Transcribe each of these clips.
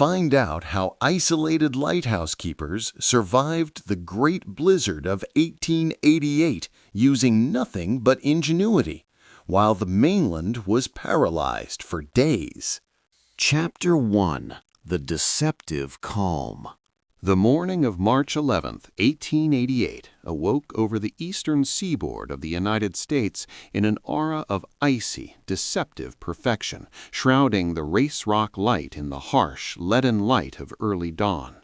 Find out how isolated lighthouse keepers survived the Great Blizzard of 1888 using nothing but ingenuity, while the mainland was paralyzed for days. Chapter 1. The Deceptive Calm. The morning of March 11, 1888, awoke over the eastern seaboard of the United States in an aura of icy, deceptive perfection, shrouding the race rock light in the harsh, leaden light of early dawn.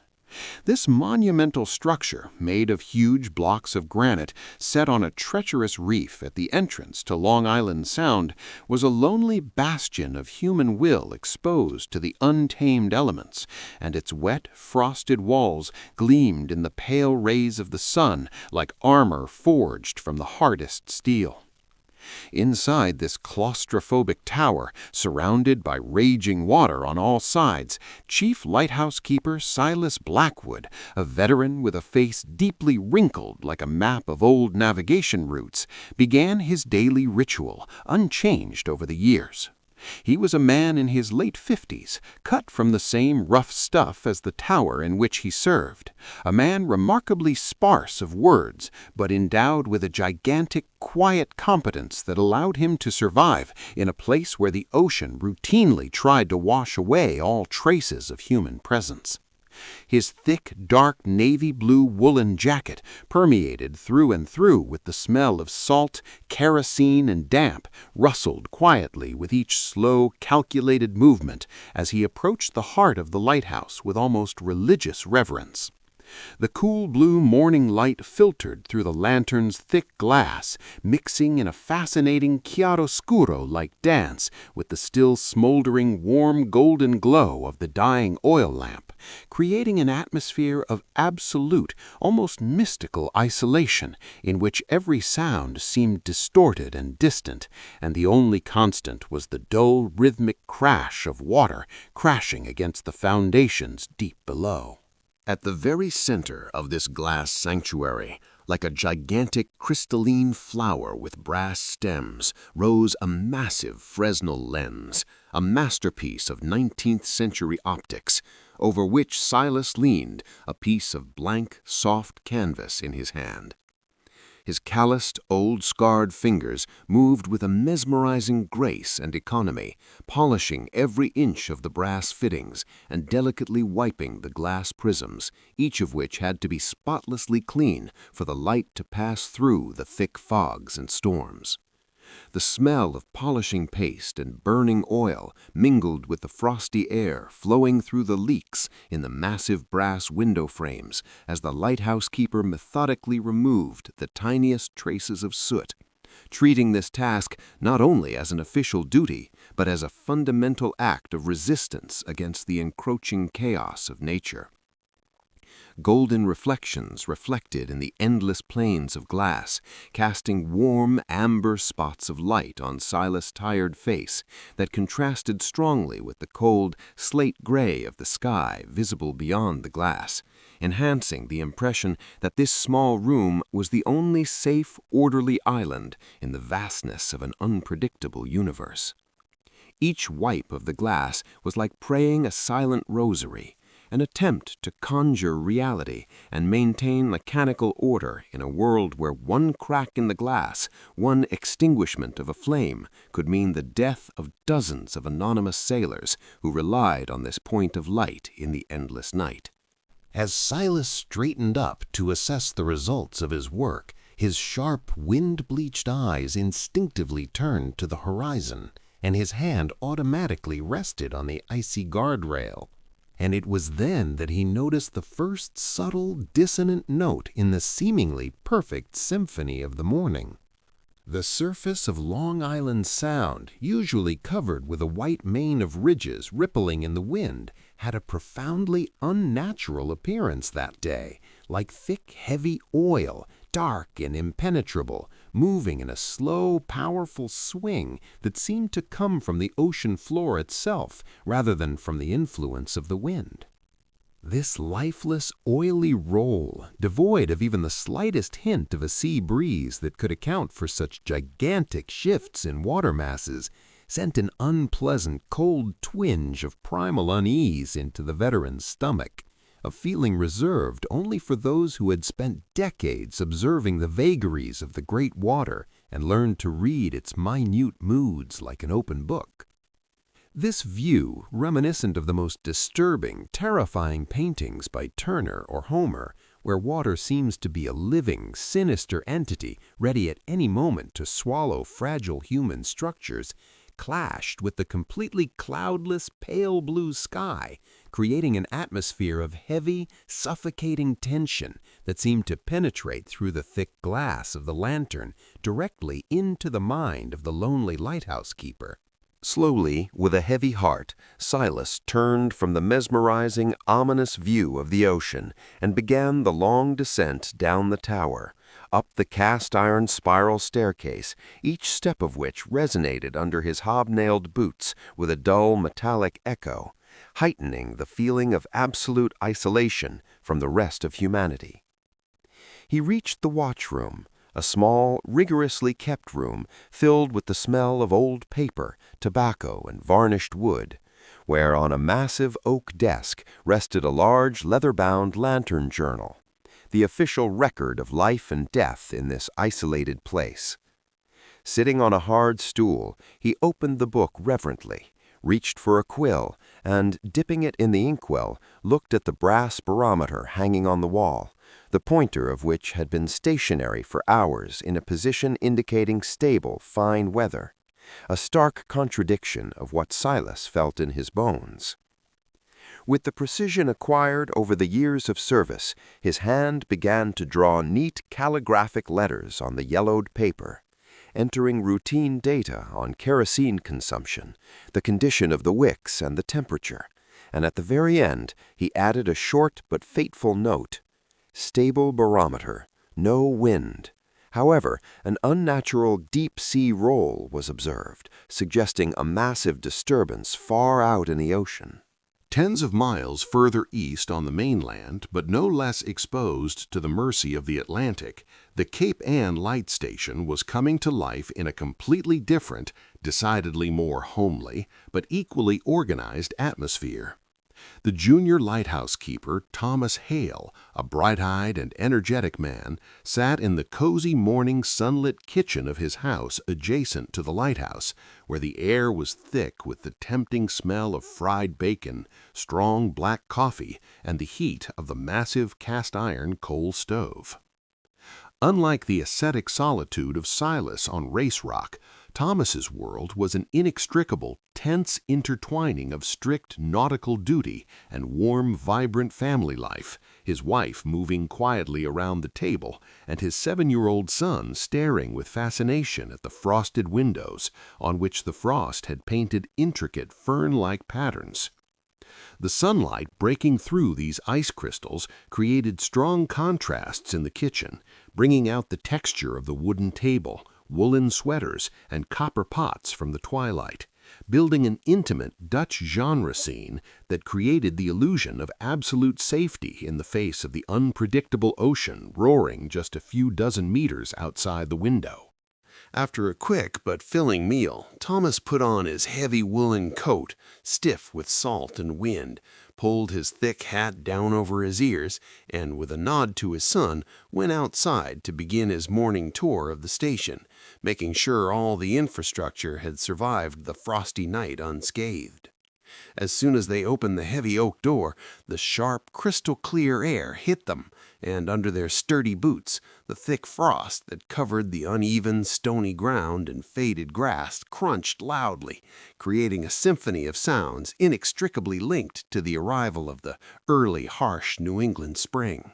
This monumental structure, made of huge blocks of granite set on a treacherous reef at the entrance to Long Island Sound, was a lonely bastion of human will exposed to the untamed elements, and its wet, frosted walls gleamed in the pale rays of the sun like armor forged from the hardest steel. Inside this claustrophobic tower, surrounded by raging water on all sides, Chief Lighthouse Keeper Silas Blackwood, a veteran with a face deeply wrinkled like a map of old navigation routes, began his daily ritual, unchanged over the years. He was a man in his late 50s, cut from the same rough stuff as the tower in which he served, a man remarkably sparse of words, but endowed with a gigantic, quiet competence that allowed him to survive in a place where the ocean routinely tried to wash away all traces of human presence. His thick, dark navy blue woolen jacket permeated through and through with the smell of salt, kerosene, and damp, rustled quietly with each slow, calculated movement as he approached the heart of the lighthouse with almost religious reverence. The cool blue morning light filtered through the lantern's thick glass, mixing in a fascinating chiaroscuro-like dance with the still smoldering warm golden glow of the dying oil lamp, creating an atmosphere of absolute, almost mystical isolation in which every sound seemed distorted and distant, and the only constant was the dull rhythmic crash of water crashing against the foundations deep below. At the very center of this glass sanctuary, like a gigantic crystalline flower with brass stems, rose a massive Fresnel lens, a masterpiece of 19th century optics, over which Silas leaned, a piece of blank, soft canvas in his hand. His calloused, old-scarred fingers moved with a mesmerizing grace and economy, polishing every inch of the brass fittings and delicately wiping the glass prisms, each of which had to be spotlessly clean for the light to pass through the thick fogs and storms. The smell of polishing paste and burning oil mingled with the frosty air flowing through the leaks in the massive brass window frames as the lighthouse keeper methodically removed the tiniest traces of soot, treating this task not only as an official duty, but as a fundamental act of resistance against the encroaching chaos of nature. Golden reflections reflected in the endless planes of glass, casting warm, amber spots of light on Silas' tired face that contrasted strongly with the cold, slate gray of the sky visible beyond the glass, enhancing the impression that this small room was the only safe, orderly island in the vastness of an unpredictable universe. Each wipe of the glass was like praying a silent rosary, an attempt to conjure reality and maintain mechanical order in a world where one crack in the glass, one extinguishment of a flame, could mean the death of dozens of anonymous sailors who relied on this point of light in the endless night. As Silas straightened up to assess the results of his work, his sharp, wind-bleached eyes instinctively turned to the horizon, and his hand automatically rested on the icy guardrail. And it was then that he noticed the first subtle, dissonant note in the seemingly perfect symphony of the morning. The surface of Long Island Sound, usually covered with a white mane of ridges rippling in the wind, had a profoundly unnatural appearance that day, like thick, heavy oil, dark and impenetrable, moving in a slow, powerful swing that seemed to come from the ocean floor itself rather than from the influence of the wind. This lifeless, oily roll, devoid of even the slightest hint of a sea breeze that could account for such gigantic shifts in water masses, sent an unpleasant, cold twinge of primal unease into the veteran's stomach, a feeling reserved only for those who had spent decades observing the vagaries of the great water and learned to read its minute moods like an open book. This view, reminiscent of the most disturbing, terrifying paintings by Turner or Homer, where water seems to be a living, sinister entity ready at any moment to swallow fragile human structures, clashed with the completely cloudless, pale blue sky, creating an atmosphere of heavy, suffocating tension that seemed to penetrate through the thick glass of the lantern directly into the mind of the lonely lighthouse keeper. Slowly, with a heavy heart, Silas turned from the mesmerizing, ominous view of the ocean and began the long descent down the tower, up the cast-iron spiral staircase, each step of which resonated under his hobnailed boots with a dull metallic echo, heightening the feeling of absolute isolation from the rest of humanity. He reached the watchroom, a small, rigorously kept room filled with the smell of old paper, tobacco, and varnished wood, where on a massive oak desk rested a large leather-bound lantern journal, the official record of life and death in this isolated place. Sitting on a hard stool, he opened the book reverently, reached for a quill, and, dipping it in the inkwell, looked at the brass barometer hanging on the wall, the pointer of which had been stationary for hours in a position indicating stable, fine weather, a stark contradiction of what Silas felt in his bones. With the precision acquired over the years of service, his hand began to draw neat calligraphic letters on the yellowed paper, entering routine data on kerosene consumption, the condition of the wicks and the temperature, and at the very end he added a short but fateful note: stable barometer, no wind. However, an unnatural deep-sea roll was observed, suggesting a massive disturbance far out in the ocean. Tens of miles further east on the mainland, but no less exposed to the mercy of the Atlantic, the Cape Ann light station was coming to life in a completely different, decidedly more homely, but equally organized atmosphere. The junior lighthouse keeper, Thomas Hale, a bright-eyed and energetic man, sat in the cozy morning sunlit kitchen of his house adjacent to the lighthouse, where the air was thick with the tempting smell of fried bacon, strong black coffee, and the heat of the massive cast-iron coal stove. Unlike the ascetic solitude of Silas on Race Rock, Thomas's world was an inextricable, tense intertwining of strict nautical duty and warm, vibrant family life, his wife moving quietly around the table, and his 7-year-old son staring with fascination at the frosted windows, on which the frost had painted intricate fern-like patterns. The sunlight breaking through these ice crystals created strong contrasts in the kitchen, bringing out the texture of the wooden table, woolen sweaters, and copper pots from the twilight, building an intimate Dutch genre scene that created the illusion of absolute safety in the face of the unpredictable ocean roaring just a few dozen meters outside the window. After a quick but filling meal, Thomas put on his heavy woolen coat, stiff with salt and wind, pulled his thick hat down over his ears, and with a nod to his son, went outside to begin his morning tour of the station, making sure all the infrastructure had survived the frosty night unscathed. As soon as they opened the heavy oak door, the sharp, crystal-clear air hit them, and under their sturdy boots, the thick frost that covered the uneven, stony ground and faded grass crunched loudly, creating a symphony of sounds inextricably linked to the arrival of the early, harsh New England spring.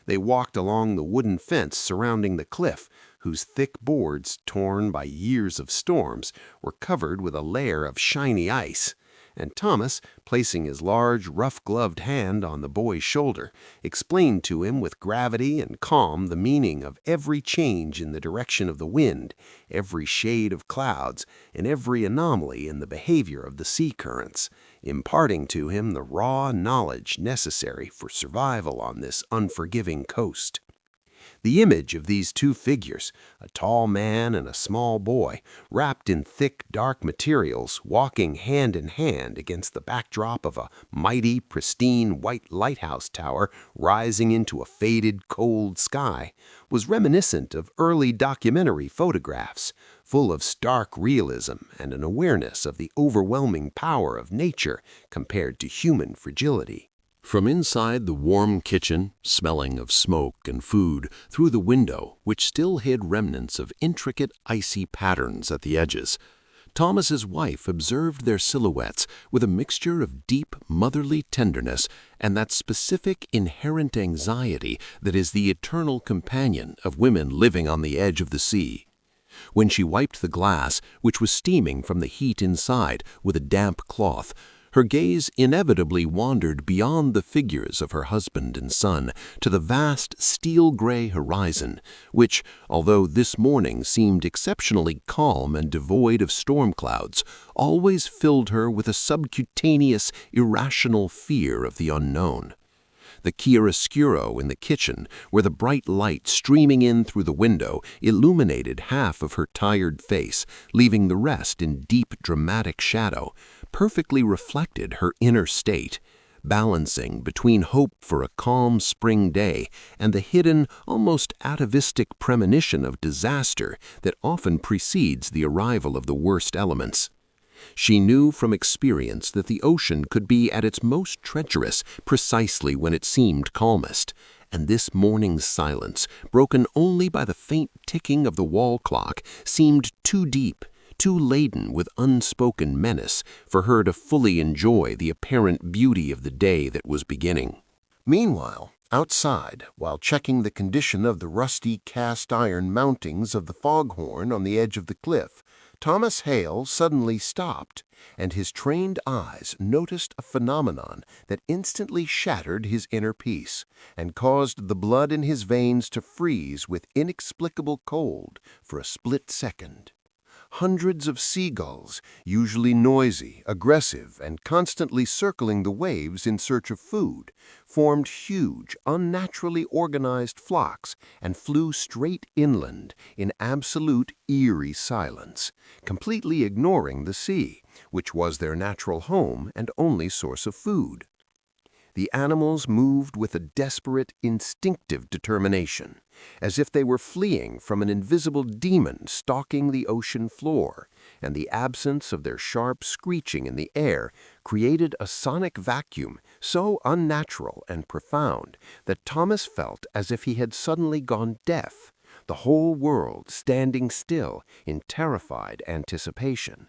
They walked along the wooden fence surrounding the cliff, whose thick boards, torn by years of storms, were covered with a layer of shiny ice, and Thomas, placing his large, rough-gloved hand on the boy's shoulder, explained to him with gravity and calm the meaning of every change in the direction of the wind, every shade of clouds, and every anomaly in the behavior of the sea currents, imparting to him the raw knowledge necessary for survival on this unforgiving coast. The image of these two figures, a tall man and a small boy, wrapped in thick, dark materials, walking hand in hand against the backdrop of a mighty, pristine white lighthouse tower rising into a faded, cold sky, was reminiscent of early documentary photographs, full of stark realism and an awareness of the overwhelming power of nature compared to human fragility. From inside the warm kitchen, smelling of smoke and food, through the window, which still hid remnants of intricate icy patterns at the edges, Thomas's wife observed their silhouettes with a mixture of deep motherly tenderness and that specific inherent anxiety that is the eternal companion of women living on the edge of the sea. When she wiped the glass, which was steaming from the heat inside, with a damp cloth, her gaze inevitably wandered beyond the figures of her husband and son to the vast steel-gray horizon, which, although this morning seemed exceptionally calm and devoid of storm clouds, always filled her with a subcutaneous, irrational fear of the unknown. The chiaroscuro in the kitchen, where the bright light streaming in through the window illuminated half of her tired face, leaving the rest in deep, dramatic shadow, perfectly reflected her inner state, balancing between hope for a calm spring day and the hidden, almost atavistic premonition of disaster that often precedes the arrival of the worst elements. She knew from experience that the ocean could be at its most treacherous precisely when it seemed calmest, and this morning's silence, broken only by the faint ticking of the wall clock, seemed too deep, too laden with unspoken menace for her to fully enjoy the apparent beauty of the day that was beginning. Meanwhile, outside, while checking the condition of the rusty cast-iron mountings of the foghorn on the edge of the cliff, Thomas Hale suddenly stopped, and his trained eyes noticed a phenomenon that instantly shattered his inner peace and caused the blood in his veins to freeze with inexplicable cold for a split second. Hundreds of seagulls, usually noisy, aggressive, and constantly circling the waves in search of food, formed huge, unnaturally organized flocks and flew straight inland in absolute eerie silence, completely ignoring the sea, which was their natural home and only source of food. The animals moved with a desperate, instinctive determination, as if they were fleeing from an invisible demon stalking the ocean floor, and the absence of their sharp screeching in the air created a sonic vacuum so unnatural and profound that Thomas felt as if he had suddenly gone deaf, the whole world standing still in terrified anticipation.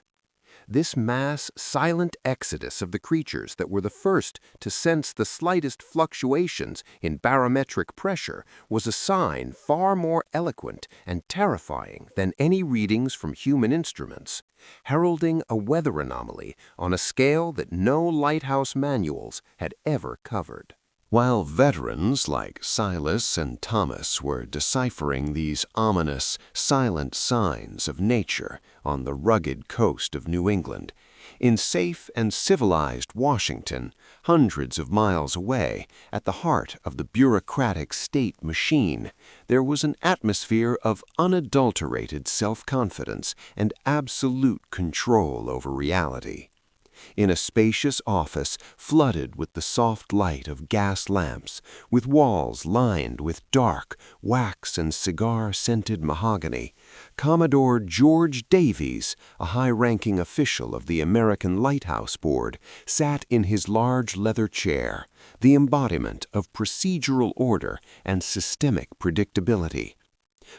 This mass, silent exodus of the creatures that were the first to sense the slightest fluctuations in barometric pressure was a sign far more eloquent and terrifying than any readings from human instruments, heralding a weather anomaly on a scale that no lighthouse manuals had ever covered. While veterans like Silas and Thomas were deciphering these ominous, silent signs of nature on the rugged coast of New England, in safe and civilized Washington, hundreds of miles away, at the heart of the bureaucratic state machine, there was an atmosphere of unadulterated self-confidence and absolute control over reality. In a spacious office flooded with the soft light of gas lamps, with walls lined with dark, wax and cigar-scented mahogany, Commodore George Davies, a high-ranking official of the American Lighthouse Board, sat in his large leather chair, the embodiment of procedural order and systemic predictability.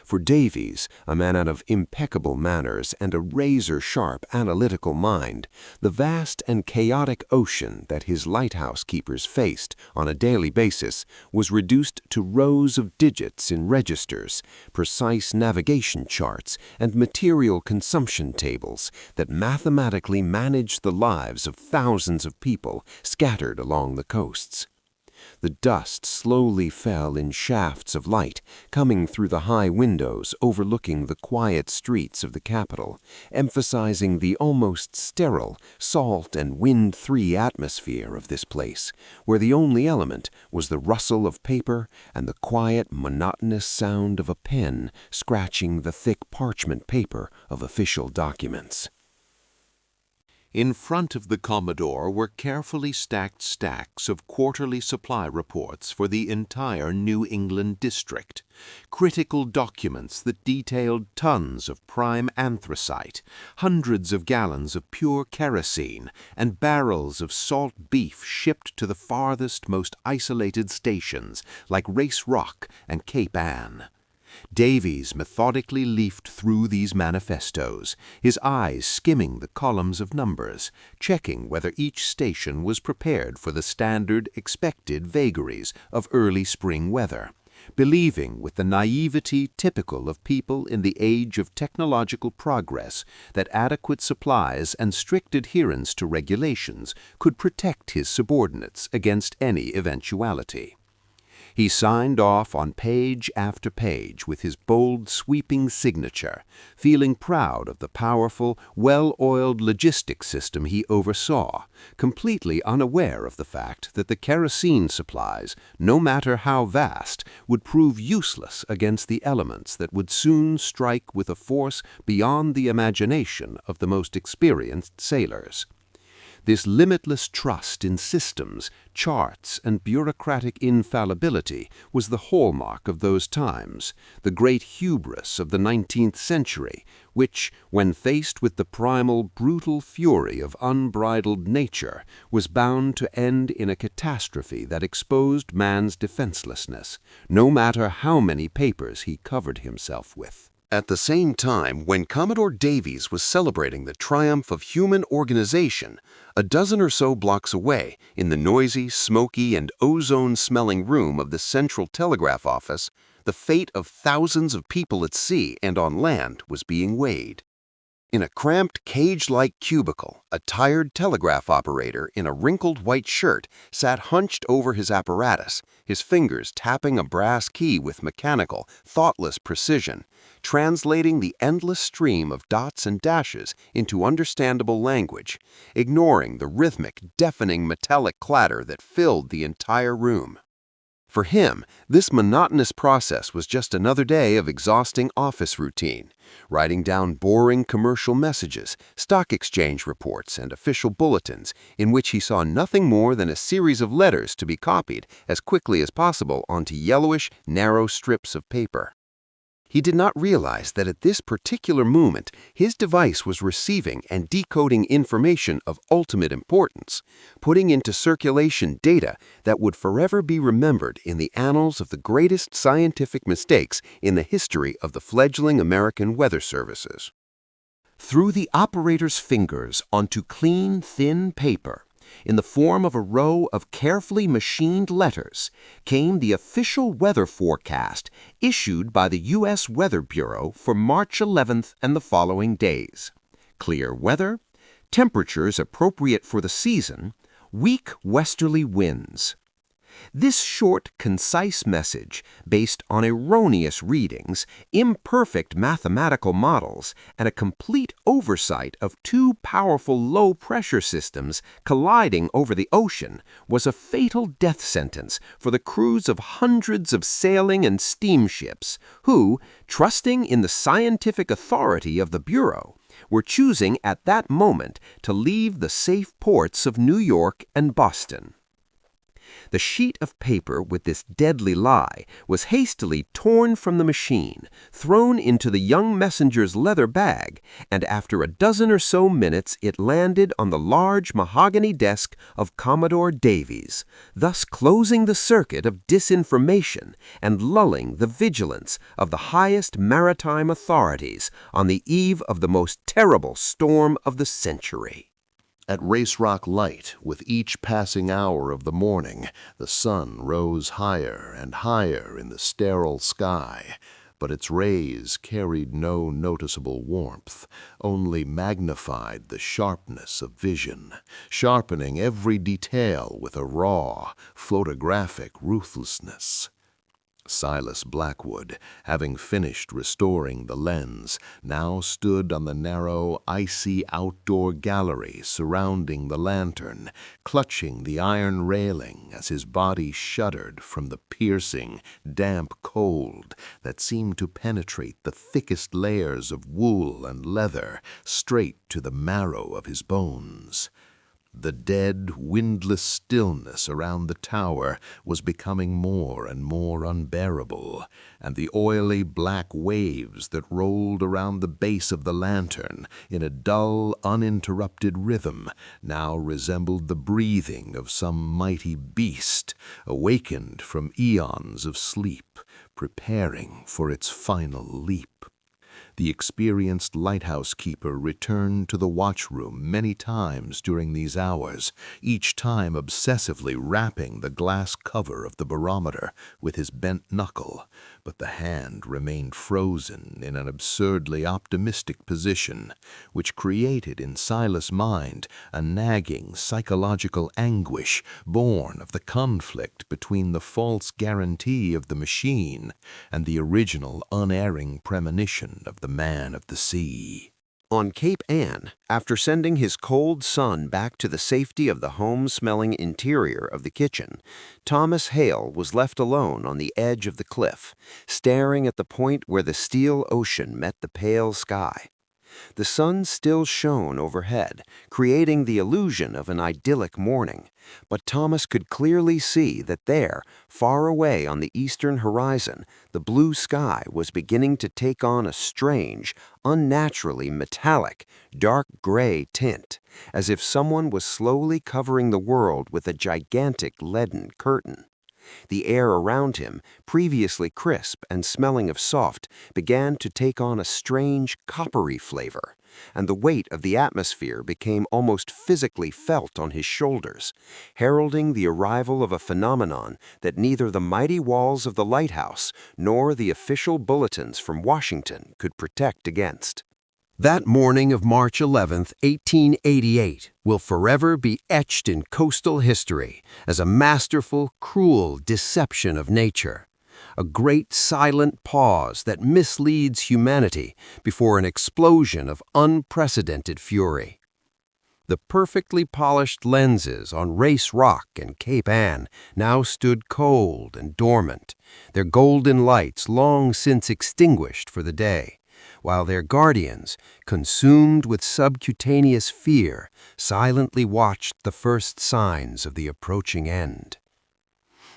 For Davies, a man of impeccable manners and a razor-sharp analytical mind, the vast and chaotic ocean that his lighthouse keepers faced on a daily basis was reduced to rows of digits in registers, precise navigation charts, and material consumption tables that mathematically managed the lives of thousands of people scattered along the coasts. The dust slowly fell in shafts of light, coming through the high windows overlooking the quiet streets of the capital, emphasizing the almost sterile, salt and wind-free atmosphere of this place, where the only element was the rustle of paper and the quiet, monotonous sound of a pen scratching the thick parchment paper of official documents. In front of the Commodore were carefully stacked stacks of quarterly supply reports for the entire New England district, critical documents that detailed tons of prime anthracite, hundreds of gallons of pure kerosene, and barrels of salt beef shipped to the farthest, most isolated stations like Race Rock and Cape Ann. Davies methodically leafed through these manifestos, his eyes skimming the columns of numbers, checking whether each station was prepared for the standard expected vagaries of early spring weather, believing with the naivety typical of people in the age of technological progress that adequate supplies and strict adherence to regulations could protect his subordinates against any eventuality. He signed off on page after page with his bold, sweeping signature, feeling proud of the powerful, well-oiled logistics system he oversaw, completely unaware of the fact that the kerosene supplies, no matter how vast, would prove useless against the elements that would soon strike with a force beyond the imagination of the most experienced sailors. This limitless trust in systems, charts, and bureaucratic infallibility was the hallmark of those times, the great hubris of the 19th century, which, when faced with the primal, brutal fury of unbridled nature, was bound to end in a catastrophe that exposed man's defenselessness, no matter how many papers he covered himself with. At the same time, when Commodore Davies was celebrating the triumph of human organization, a dozen or so blocks away, in the noisy, smoky, and ozone-smelling room of the Central Telegraph Office, the fate of thousands of people at sea and on land was being weighed. In a cramped, cage-like cubicle, a tired telegraph operator in a wrinkled white shirt sat hunched over his apparatus, his fingers tapping a brass key with mechanical, thoughtless precision, translating the endless stream of dots and dashes into understandable language, ignoring the rhythmic, deafening metallic clatter that filled the entire room. For him, this monotonous process was just another day of exhausting office routine, writing down boring commercial messages, stock exchange reports, and official bulletins in which he saw nothing more than a series of letters to be copied as quickly as possible onto yellowish, narrow strips of paper. He did not realize that at this particular moment his device was receiving and decoding information of ultimate importance, putting into circulation data that would forever be remembered in the annals of the greatest scientific mistakes in the history of the fledgling American weather services. Through the operator's fingers onto clean, thin paper, in the form of a row of carefully machined letters, came the official weather forecast issued by the U.S. Weather Bureau for March 11th and the following days. Clear weather, temperatures appropriate for the season, weak westerly winds. This short, concise message, based on erroneous readings, imperfect mathematical models, and a complete oversight of two powerful low-pressure systems colliding over the ocean, was a fatal death sentence for the crews of hundreds of sailing and steamships who, trusting in the scientific authority of the Bureau, were choosing at that moment to leave the safe ports of New York and Boston. The sheet of paper with this deadly lie was hastily torn from the machine, thrown into the young messenger's leather bag, and after a dozen or so minutes it landed on the large mahogany desk of Commodore Davies, thus closing the circuit of disinformation and lulling the vigilance of the highest maritime authorities on the eve of the most terrible storm of the century. At Race Rock Light, with each passing hour of the morning, the sun rose higher and higher in the sterile sky. but its rays carried no noticeable warmth, only magnified the sharpness of vision, sharpening every detail with a raw, photographic ruthlessness. Silas Blackwood, having finished restoring the lens, now stood on the narrow, icy outdoor gallery surrounding the lantern, clutching the iron railing as his body shuddered from the piercing, damp cold that seemed to penetrate the thickest layers of wool and leather straight to the marrow of his bones. The dead, windless stillness around the tower was becoming more and more unbearable, and the oily black waves that rolled around the base of the lantern in a dull, uninterrupted rhythm now resembled the breathing of some mighty beast awakened from eons of sleep, preparing for its final leap. The experienced lighthouse keeper returned to the watchroom many times during these hours, each time obsessively rapping the glass cover of the barometer with his bent knuckle, but the hand remained frozen in an absurdly optimistic position, which created in Silas' mind a nagging psychological anguish born of the conflict between the false guarantee of the machine and the original unerring premonition of the man of the sea. On Cape Ann, after sending his cold son back to the safety of the home-smelling interior of the kitchen, Thomas Hale was left alone on the edge of the cliff, staring at the point where the steel ocean met the pale sky. The sun still shone overhead, creating the illusion of an idyllic morning, but Thomas could clearly see that there, far away on the eastern horizon, the blue sky was beginning to take on a strange, unnaturally metallic, dark gray tint, as if someone was slowly covering the world with a gigantic leaden curtain. The air around him, previously crisp and smelling of soft, began to take on a strange coppery flavor, and the weight of the atmosphere became almost physically felt on his shoulders, heralding the arrival of a phenomenon that neither the mighty walls of the lighthouse nor the official bulletins from Washington could protect against. That morning of March 11th, 1888, will forever be etched in coastal history as a masterful, cruel deception of nature, a great silent pause that misleads humanity before an explosion of unprecedented fury. The perfectly polished lenses on Race Rock and Cape Ann now stood cold and dormant, their golden lights long since extinguished for the day, while their guardians, consumed with subcutaneous fear, silently watched the first signs of the approaching end.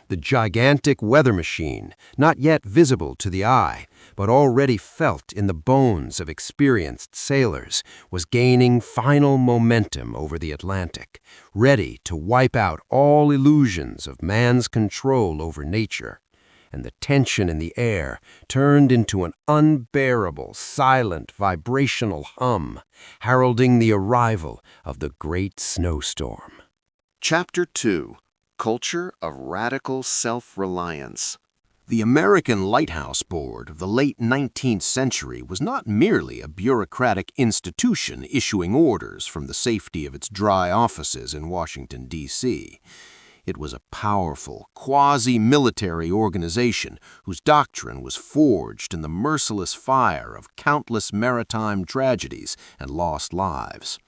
The gigantic weather machine, not yet visible to the eye, but already felt in the bones of experienced sailors, was gaining final momentum over the Atlantic, ready to wipe out all illusions of man's control over nature. And the tension in the air turned into an unbearable, silent, vibrational hum, heralding the arrival of the great snowstorm. Chapter 2. Culture of Radical Self-Reliance. The American Lighthouse Board of the late 19th century was not merely a bureaucratic institution issuing orders from the safety of its dry offices in Washington, D.C. It was a powerful, quasi-military organization whose doctrine was forged in the merciless fire of countless maritime tragedies and lost lives.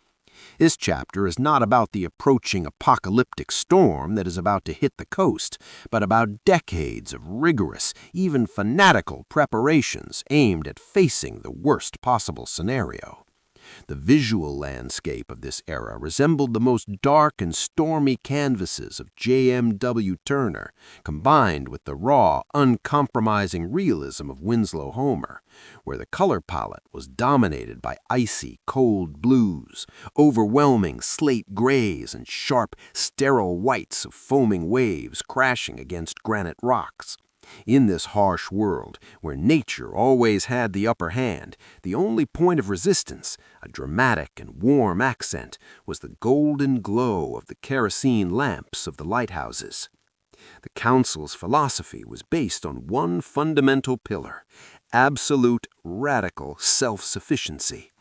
This chapter is not about the approaching apocalyptic storm that is about to hit the coast, but about decades of rigorous, even fanatical preparations aimed at facing the worst possible scenario. The visual landscape of this era resembled the most dark and stormy canvases of J.M.W. Turner, combined with the raw, uncompromising realism of Winslow Homer, where the color palette was dominated by icy, cold blues, overwhelming slate grays, and sharp, sterile whites of foaming waves crashing against granite rocks. In this harsh world, where nature always had the upper hand, the only point of resistance, a dramatic and warm accent, was the golden glow of the kerosene lamps of the lighthouses. The council's philosophy was based on one fundamental pillar: absolute, radical self-sufficiency.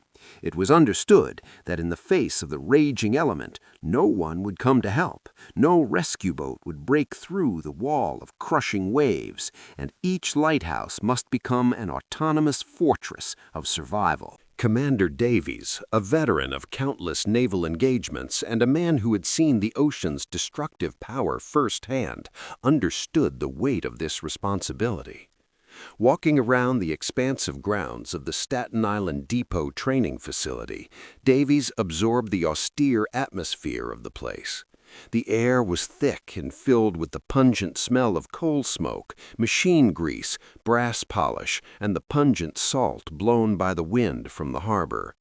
It was understood that in the face of the raging element, no one would come to help, no rescue boat would break through the wall of crushing waves, and each lighthouse must become an autonomous fortress of survival. Commander Davies, a veteran of countless naval engagements and a man who had seen the ocean's destructive power firsthand, understood the weight of this responsibility. Walking around the expansive grounds of the Staten Island Depot training facility, Davies absorbed the austere atmosphere of the place. The air was thick and filled with the pungent smell of coal smoke, machine grease, brass polish, and the pungent salt blown by the wind from the harbor.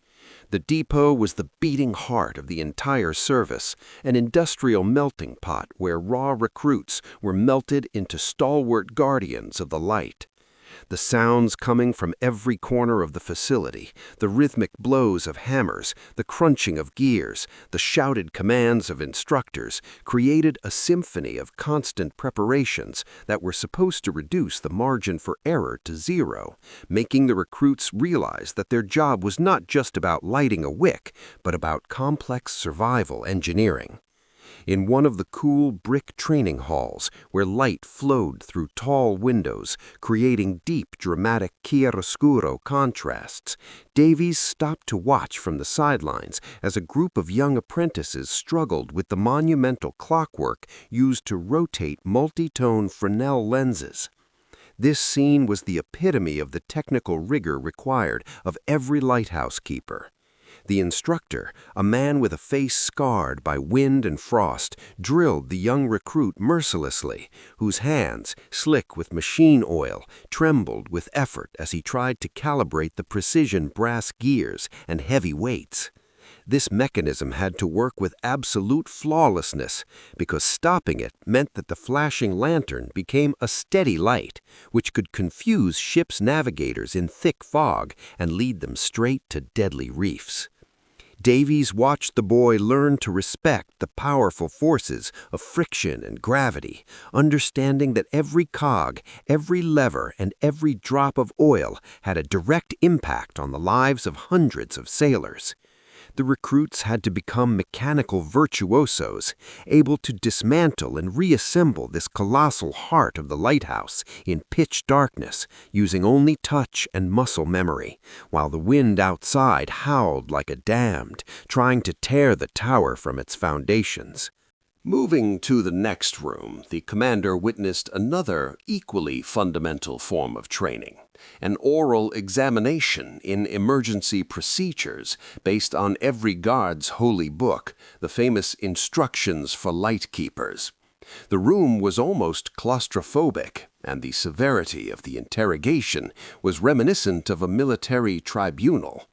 The depot was the beating heart of the entire service, an industrial melting pot where raw recruits were melted into stalwart guardians of the light. The sounds coming from every corner of the facility, the rhythmic blows of hammers, the crunching of gears, the shouted commands of instructors, created a symphony of constant preparations that were supposed to reduce the margin for error to zero, making the recruits realize that their job was not just about lighting a wick, but about complex survival engineering. In one of the cool brick training halls, where light flowed through tall windows, creating deep, dramatic chiaroscuro contrasts, Davies stopped to watch from the sidelines as a group of young apprentices struggled with the monumental clockwork used to rotate multi-tone Fresnel lenses. This scene was the epitome of the technical rigor required of every lighthouse keeper. The instructor, a man with a face scarred by wind and frost, drilled the young recruit mercilessly, whose hands, slick with machine oil, trembled with effort as he tried to calibrate the precision brass gears and heavy weights. This mechanism had to work with absolute flawlessness, because stopping it meant that the flashing lantern became a steady light, which could confuse ship's navigators in thick fog and lead them straight to deadly reefs. Davies watched the boy learn to respect the powerful forces of friction and gravity, understanding that every cog, every lever, and every drop of oil had a direct impact on the lives of hundreds of sailors. The recruits had to become mechanical virtuosos, able to dismantle and reassemble this colossal heart of the lighthouse in pitch darkness, using only touch and muscle memory, while the wind outside howled like a damned, trying to tear the tower from its foundations. Moving to the next room, the commander witnessed another equally fundamental form of training, an oral examination in emergency procedures based on every guard's holy book, the famous Instructions for Lightkeepers. The room was almost claustrophobic, and the severity of the interrogation was reminiscent of a military tribunal.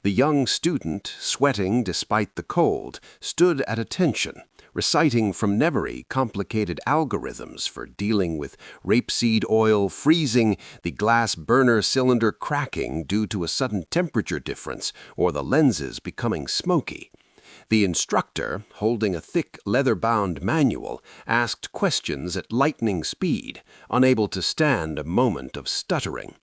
The young student, sweating despite the cold, stood at attention, reciting from memory complicated algorithms for dealing with rapeseed oil freezing, the glass burner cylinder cracking due to a sudden temperature difference, or the lenses becoming smoky. The instructor, holding a thick leather-bound manual, asked questions at lightning speed, unable to stand a moment of stuttering.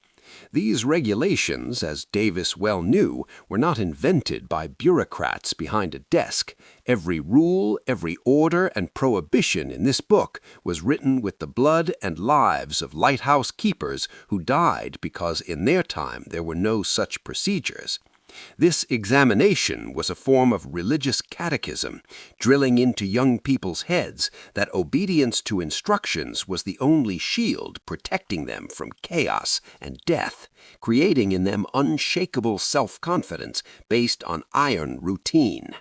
These regulations, as Davis well knew, were not invented by bureaucrats behind a desk. Every rule, every order, and prohibition in this book was written with the blood and lives of lighthouse keepers who died because in their time there were no such procedures. This examination was a form of religious catechism, drilling into young people's heads that obedience to instructions was the only shield protecting them from chaos and death, creating in them unshakable self-confidence based on iron routine.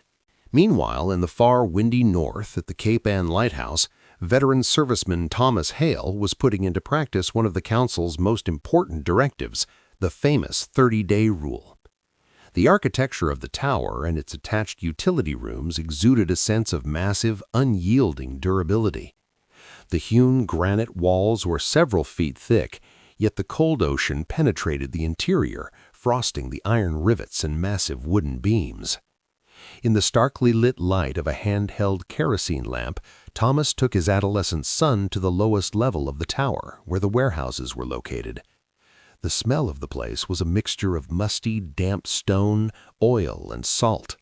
Meanwhile, in the far windy north at the Cape Ann Lighthouse, veteran serviceman Thomas Hale was putting into practice one of the Council's most important directives, the famous 30-day rule. The architecture of the tower and its attached utility rooms exuded a sense of massive, unyielding durability. The hewn granite walls were several feet thick, yet the cold ocean penetrated the interior, frosting the iron rivets and massive wooden beams. In the starkly lit light of a handheld kerosene lamp, Thomas took his adolescent son to the lowest level of the tower, where the warehouses were located. The smell of the place was a mixture of musty, damp stone, oil, and salt.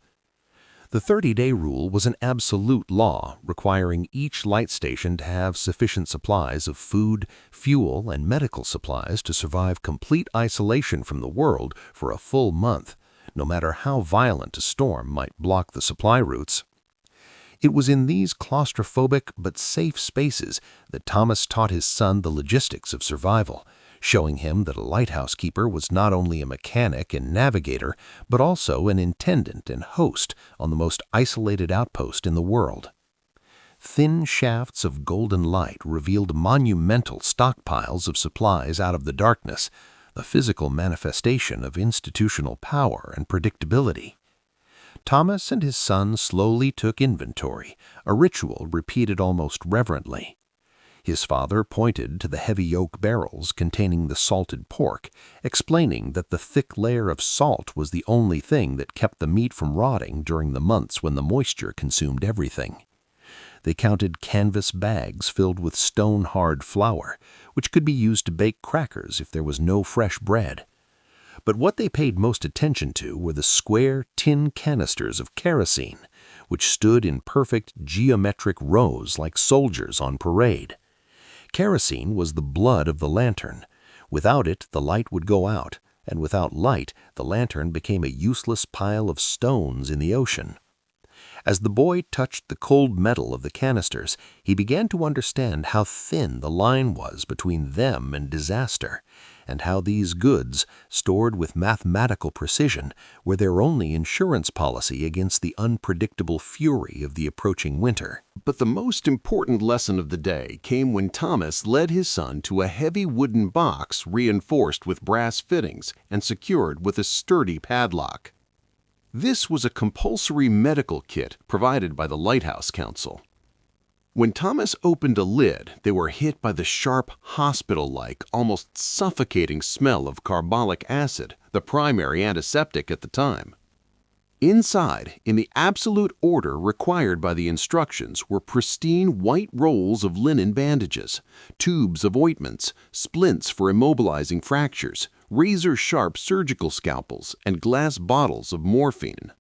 The 30-day rule was an absolute law requiring each light station to have sufficient supplies of food, fuel, and medical supplies to survive complete isolation from the world for a full month, no matter how violent a storm might block the supply routes. It was in these claustrophobic but safe spaces that Thomas taught his son the logistics of survival, showing him that a lighthouse keeper was not only a mechanic and navigator, but also an intendant and host on the most isolated outpost in the world. Thin shafts of golden light revealed monumental stockpiles of supplies out of the darkness, the physical manifestation of institutional power and predictability. Thomas and his son slowly took inventory, a ritual repeated almost reverently. His father pointed to the heavy oak barrels containing the salted pork, explaining that the thick layer of salt was the only thing that kept the meat from rotting during the months when the moisture consumed everything. They counted canvas bags filled with stone-hard flour, which could be used to bake crackers if there was no fresh bread. But what they paid most attention to were the square tin canisters of kerosene, which stood in perfect geometric rows like soldiers on parade. Kerosene was the blood of the lantern. Without it, the light would go out, and without light, the lantern became a useless pile of stones in the ocean. As the boy touched the cold metal of the canisters, he began to understand how thin the line was between them and disaster, and how these goods, stored with mathematical precision, were their only insurance policy against the unpredictable fury of the approaching winter. But the most important lesson of the day came when Thomas led his son to a heavy wooden box reinforced with brass fittings and secured with a sturdy padlock. This was a compulsory medical kit provided by the Lighthouse Council. When Thomas opened a lid, they were hit by the sharp, hospital-like, almost suffocating smell of carbolic acid, the primary antiseptic at the time. Inside, in the absolute order required by the instructions, were pristine white rolls of linen bandages, tubes of ointments, splints for immobilizing fractures, razor-sharp surgical scalpels, and glass bottles of morphine.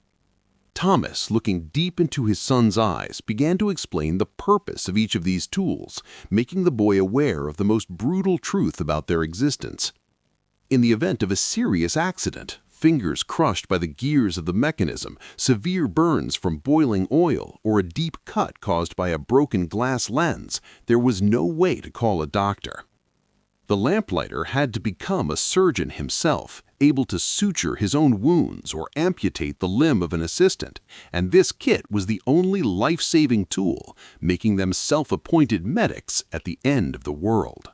Thomas, looking deep into his son's eyes, began to explain the purpose of each of these tools, making the boy aware of the most brutal truth about their existence. In the event of a serious accident, fingers crushed by the gears of the mechanism, severe burns from boiling oil, or a deep cut caused by a broken glass lens, there was no way to call a doctor. The lamplighter had to become a surgeon himself, able to suture his own wounds or amputate the limb of an assistant, and this kit was the only life-saving tool, making them self-appointed medics at the end of the world.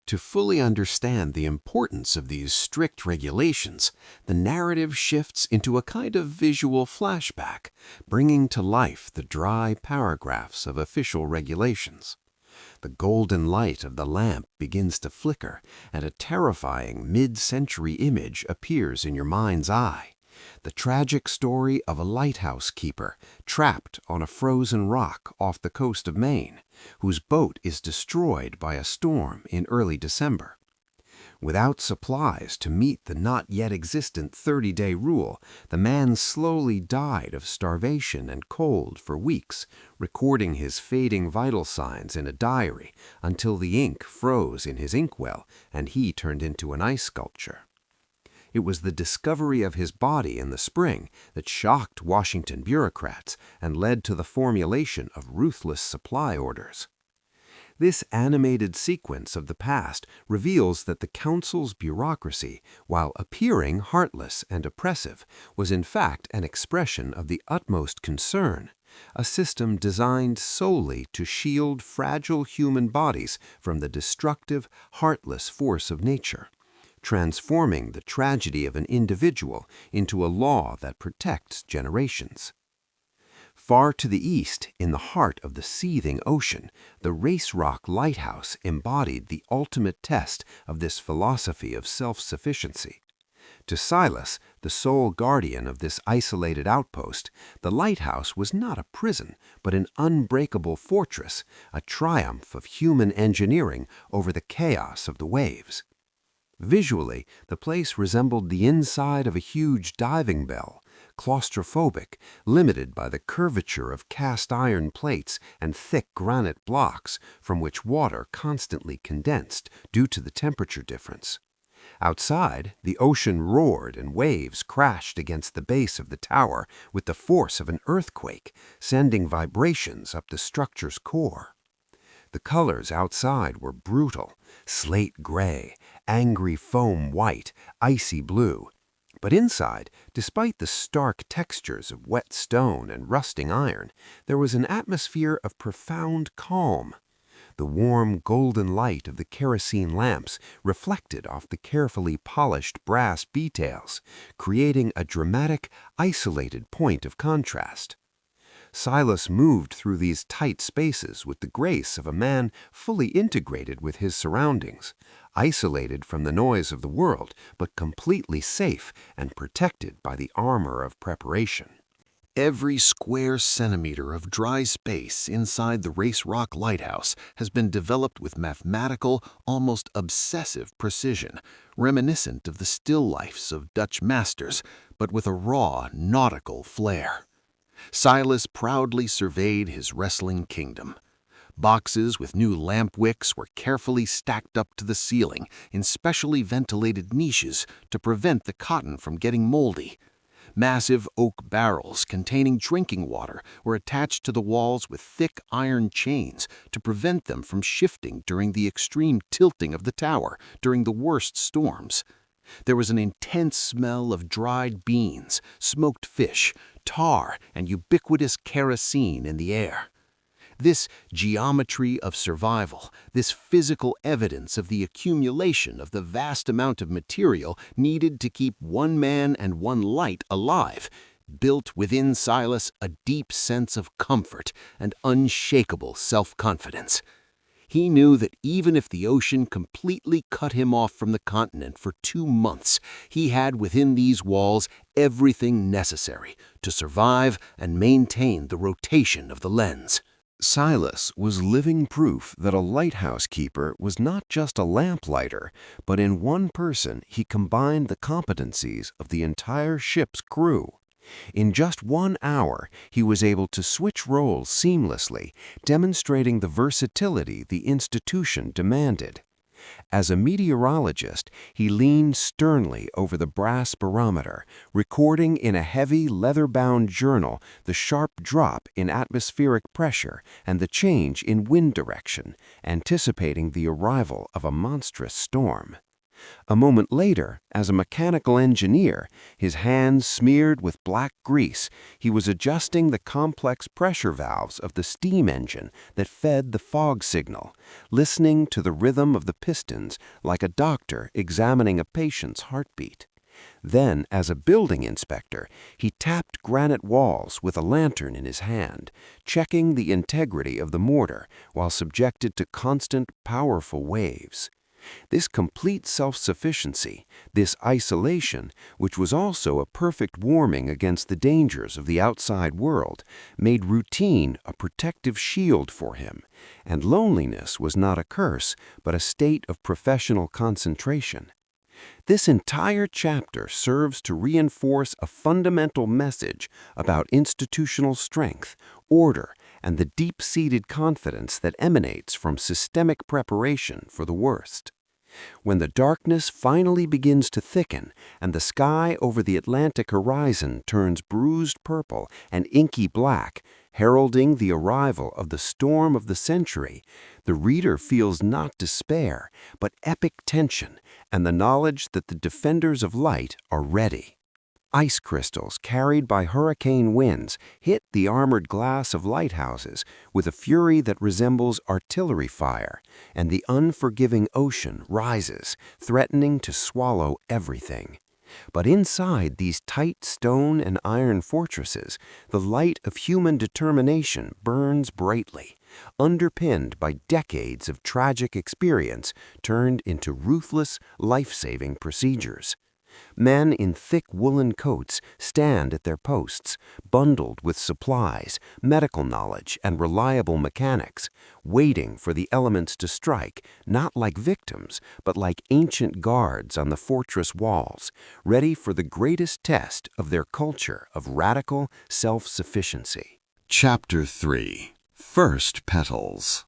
To fully understand the importance of these strict regulations, the narrative shifts into a kind of visual flashback, bringing to life the dry paragraphs of official regulations. The golden light of the lamp begins to flicker, and a terrifying mid-century image appears in your mind's eye. The tragic story of a lighthouse keeper trapped on a frozen rock off the coast of Maine, whose boat is destroyed by a storm in early December. Without supplies to meet the not yet existent 30-day rule, the man slowly died of starvation and cold for weeks, recording his fading vital signs in a diary until the ink froze in his inkwell and he turned into an ice sculpture. It was the discovery of his body in the spring that shocked Washington bureaucrats and led to the formulation of ruthless supply orders. This animated sequence of the past reveals that the Council's bureaucracy, while appearing heartless and oppressive, was in fact an expression of the utmost concern, a system designed solely to shield fragile human bodies from the destructive, heartless force of nature, transforming the tragedy of an individual into a law that protects generations. Far to the east, in the heart of the seething ocean, the Race Rock Lighthouse embodied the ultimate test of this philosophy of self-sufficiency. To Silas, the sole guardian of this isolated outpost, the lighthouse was not a prison, but an unbreakable fortress, a triumph of human engineering over the chaos of the waves. Visually, the place resembled the inside of a huge diving bell, claustrophobic, limited by the curvature of cast iron plates and thick granite blocks from which water constantly condensed due to the temperature difference. Outside, the ocean roared and waves crashed against the base of the tower with the force of an earthquake, sending vibrations up the structure's core. The colors outside were brutal: slate gray, angry foam white, icy blue. But inside, despite the stark textures of wet stone and rusting iron, there was an atmosphere of profound calm. The warm golden light of the kerosene lamps reflected off the carefully polished brass details, creating a dramatic, isolated point of contrast. Silas moved through these tight spaces with the grace of a man fully integrated with his surroundings, isolated from the noise of the world, but completely safe and protected by the armor of preparation. Every square centimeter of dry space inside the Race Rock Lighthouse has been developed with mathematical, almost obsessive precision, reminiscent of the still lifes of Dutch masters, but with a raw, nautical flair. Silas proudly surveyed his wrestling kingdom. Boxes with new lamp wicks were carefully stacked up to the ceiling in specially ventilated niches to prevent the cotton from getting moldy. Massive oak barrels containing drinking water were attached to the walls with thick iron chains to prevent them from shifting during the extreme tilting of the tower during the worst storms. There was an intense smell of dried beans, smoked fish, tar, and ubiquitous kerosene in the air. This geometry of survival, this physical evidence of the accumulation of the vast amount of material needed to keep one man and one light alive, built within Silas a deep sense of comfort and unshakable self-confidence. He knew that even if the ocean completely cut him off from the continent for 2 months, he had within these walls everything necessary to survive and maintain the rotation of the lens. Silas was living proof that a lighthouse keeper was not just a lamplighter, but in one person he combined the competencies of the entire ship's crew. In just 1 hour, he was able to switch roles seamlessly, demonstrating the versatility the institution demanded. As a meteorologist, he leaned sternly over the brass barometer, recording in a heavy leather-bound journal the sharp drop in atmospheric pressure and the change in wind direction, anticipating the arrival of a monstrous storm. A moment later, as a mechanical engineer, his hands smeared with black grease, he was adjusting the complex pressure valves of the steam engine that fed the fog signal, listening to the rhythm of the pistons like a doctor examining a patient's heartbeat. Then, as a building inspector, he tapped granite walls with a lantern in his hand, checking the integrity of the mortar while subjected to constant, powerful waves. This complete self-sufficiency, this isolation, which was also a perfect warming against the dangers of the outside world, made routine a protective shield for him, and loneliness was not a curse, but a state of professional concentration. This entire chapter serves to reinforce a fundamental message about institutional strength, order, and the deep-seated confidence that emanates from systemic preparation for the worst. When the darkness finally begins to thicken and the sky over the Atlantic horizon turns bruised purple and inky black, heralding the arrival of the storm of the century, the reader feels not despair, but epic tension and the knowledge that the defenders of light are ready. Ice crystals carried by hurricane winds hit the armored glass of lighthouses with a fury that resembles artillery fire, and the unforgiving ocean rises, threatening to swallow everything. But inside these tight stone and iron fortresses, the light of human determination burns brightly, underpinned by decades of tragic experience turned into ruthless, life-saving procedures. Men in thick woolen coats stand at their posts, bundled with supplies, medical knowledge, and reliable mechanics, waiting for the elements to strike, not like victims, but like ancient guards on the fortress walls, ready for the greatest test of their culture of radical self-sufficiency. Chapter 3. First Petals.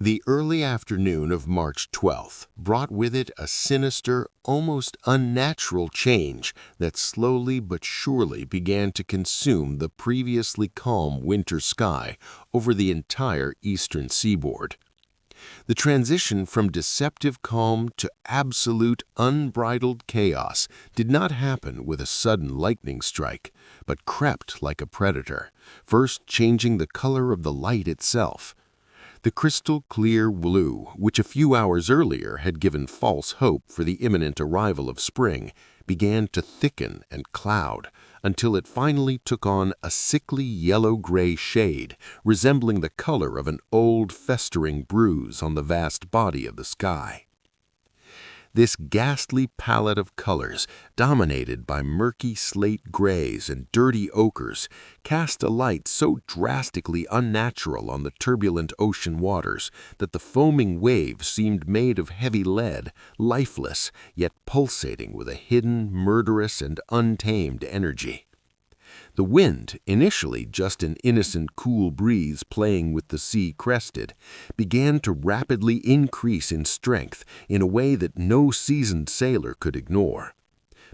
The early afternoon of March 12th brought with it a sinister, almost unnatural change that slowly but surely began to consume the previously calm winter sky over the entire eastern seaboard. The transition from deceptive calm to absolute unbridled chaos did not happen with a sudden lightning strike, but crept like a predator, first changing the color of the light itself. The crystal-clear blue, which a few hours earlier had given false hope for the imminent arrival of spring, began to thicken and cloud until it finally took on a sickly yellow-gray shade, resembling the color of an old festering bruise on the vast body of the sky. This ghastly palette of colors, dominated by murky slate grays and dirty ochres, cast a light so drastically unnatural on the turbulent ocean waters that the foaming waves seemed made of heavy lead, lifeless, yet pulsating with a hidden, murderous, and untamed energy. The wind, initially just an innocent cool breeze playing with the sea crested, began to rapidly increase in strength in a way that no seasoned sailor could ignore.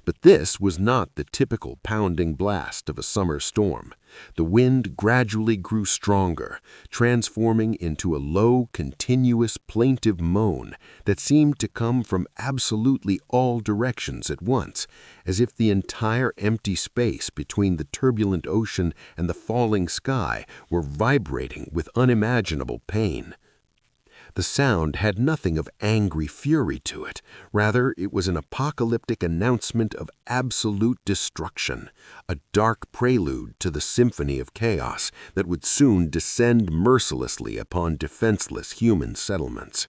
But this was not the typical pounding blast of a summer storm. The wind gradually grew stronger, transforming into a low, continuous, plaintive moan that seemed to come from absolutely all directions at once, as if the entire empty space between the turbulent ocean and the falling sky were vibrating with unimaginable pain. The sound had nothing of angry fury to it. Rather, it was an apocalyptic announcement of absolute destruction, a dark prelude to the symphony of chaos that would soon descend mercilessly upon defenseless human settlements.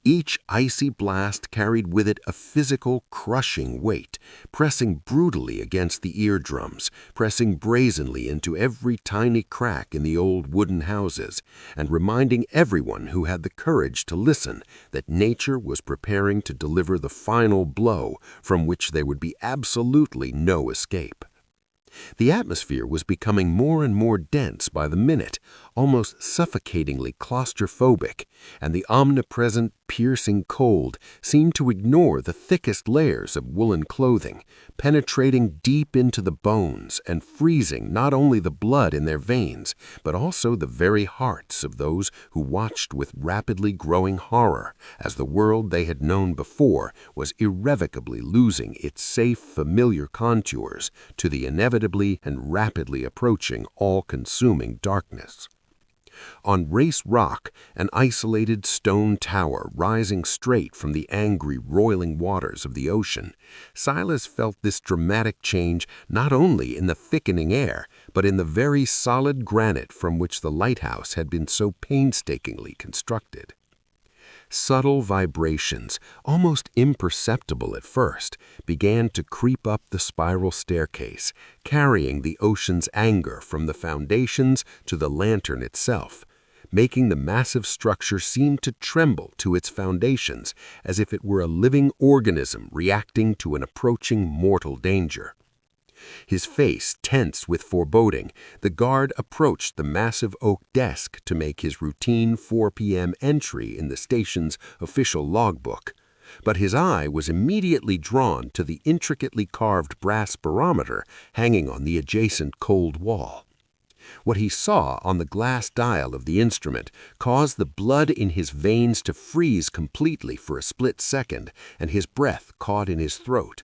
Each icy blast carried with it a physical, crushing weight, pressing brutally against the eardrums, pressing brazenly into every tiny crack in the old wooden houses, and reminding everyone who had the courage to listen that nature was preparing to deliver the final blow from which there would be absolutely no escape. The atmosphere was becoming more and more dense by the minute, almost suffocatingly claustrophobic, and the omnipresent, piercing cold seemed to ignore the thickest layers of woolen clothing, penetrating deep into the bones and freezing not only the blood in their veins, but also the very hearts of those who watched with rapidly growing horror as the world they had known before was irrevocably losing its safe, familiar contours to the inevitably and rapidly approaching all-consuming darkness. On Race Rock, an isolated stone tower rising straight from the angry, roiling waters of the ocean, Silas felt this dramatic change not only in the thickening air, but in the very solid granite from which the lighthouse had been so painstakingly constructed. Subtle vibrations, almost imperceptible at first, began to creep up the spiral staircase, carrying the ocean's anger from the foundations to the lantern itself, making the massive structure seem to tremble to its foundations as if it were a living organism reacting to an approaching mortal danger. His face tense with foreboding, the guard approached the massive oak desk to make his routine 4 p.m. entry in the station's official logbook. But his eye was immediately drawn to the intricately carved brass barometer hanging on the adjacent cold wall. What he saw on the glass dial of the instrument caused the blood in his veins to freeze completely for a split second, and his breath caught in his throat.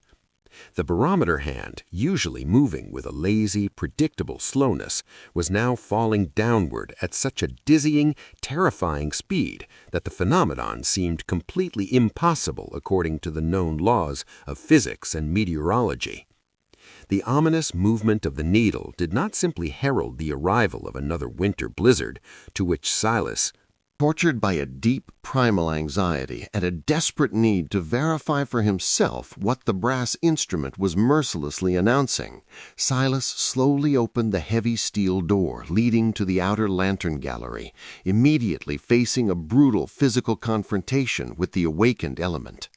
The barometer hand, usually moving with a lazy, predictable slowness, was now falling downward at such a dizzying, terrifying speed that the phenomenon seemed completely impossible according to the known laws of physics and meteorology. The ominous movement of the needle did not simply herald the arrival of another winter blizzard, to which Silas, Tortured by a deep primal anxiety and a desperate need to verify for himself what the brass instrument was mercilessly announcing, Silas slowly opened the heavy steel door leading to the outer lantern gallery, immediately facing a brutal physical confrontation with the awakened element.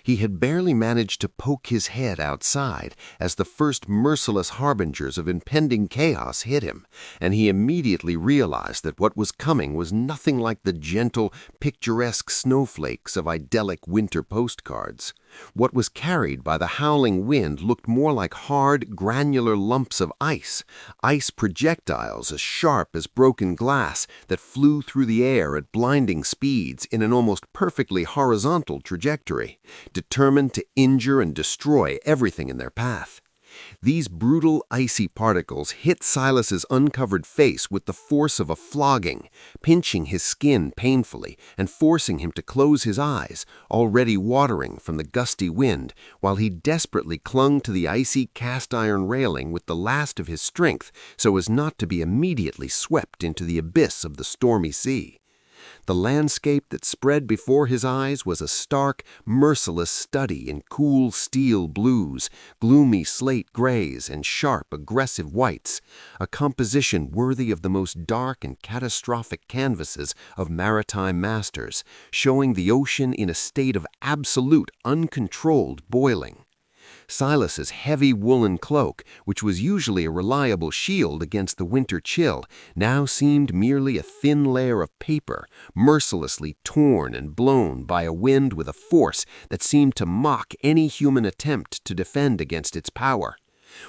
He had barely managed to poke his head outside as the first merciless harbingers of impending chaos hit him, and he immediately realized that what was coming was nothing like the gentle, picturesque snowflakes of idyllic winter postcards. What was carried by the howling wind looked more like hard, granular lumps of ice projectiles as sharp as broken glass that flew through the air at blinding speeds in an almost perfectly horizontal trajectory, determined to injure and destroy everything in their path. These brutal, icy particles hit Silas's uncovered face with the force of a flogging, pinching his skin painfully and forcing him to close his eyes, already watering from the gusty wind, while he desperately clung to the icy cast-iron railing with the last of his strength so as not to be immediately swept into the abyss of the stormy sea. The landscape that spread before his eyes was a stark, merciless study in cool steel blues, gloomy slate grays, and sharp, aggressive whites, a composition worthy of the most dark and catastrophic canvases of maritime masters, showing the ocean in a state of absolute, uncontrolled boiling. Silas's heavy woolen cloak, which was usually a reliable shield against the winter chill, now seemed merely a thin layer of paper, mercilessly torn and blown by a wind with a force that seemed to mock any human attempt to defend against its power.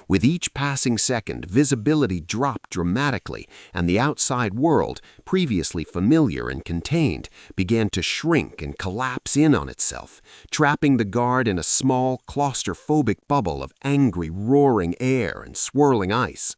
With each passing second, visibility dropped dramatically, and the outside world, previously familiar and contained, began to shrink and collapse in on itself, trapping the guard in a small, claustrophobic bubble of angry, roaring air and swirling ice.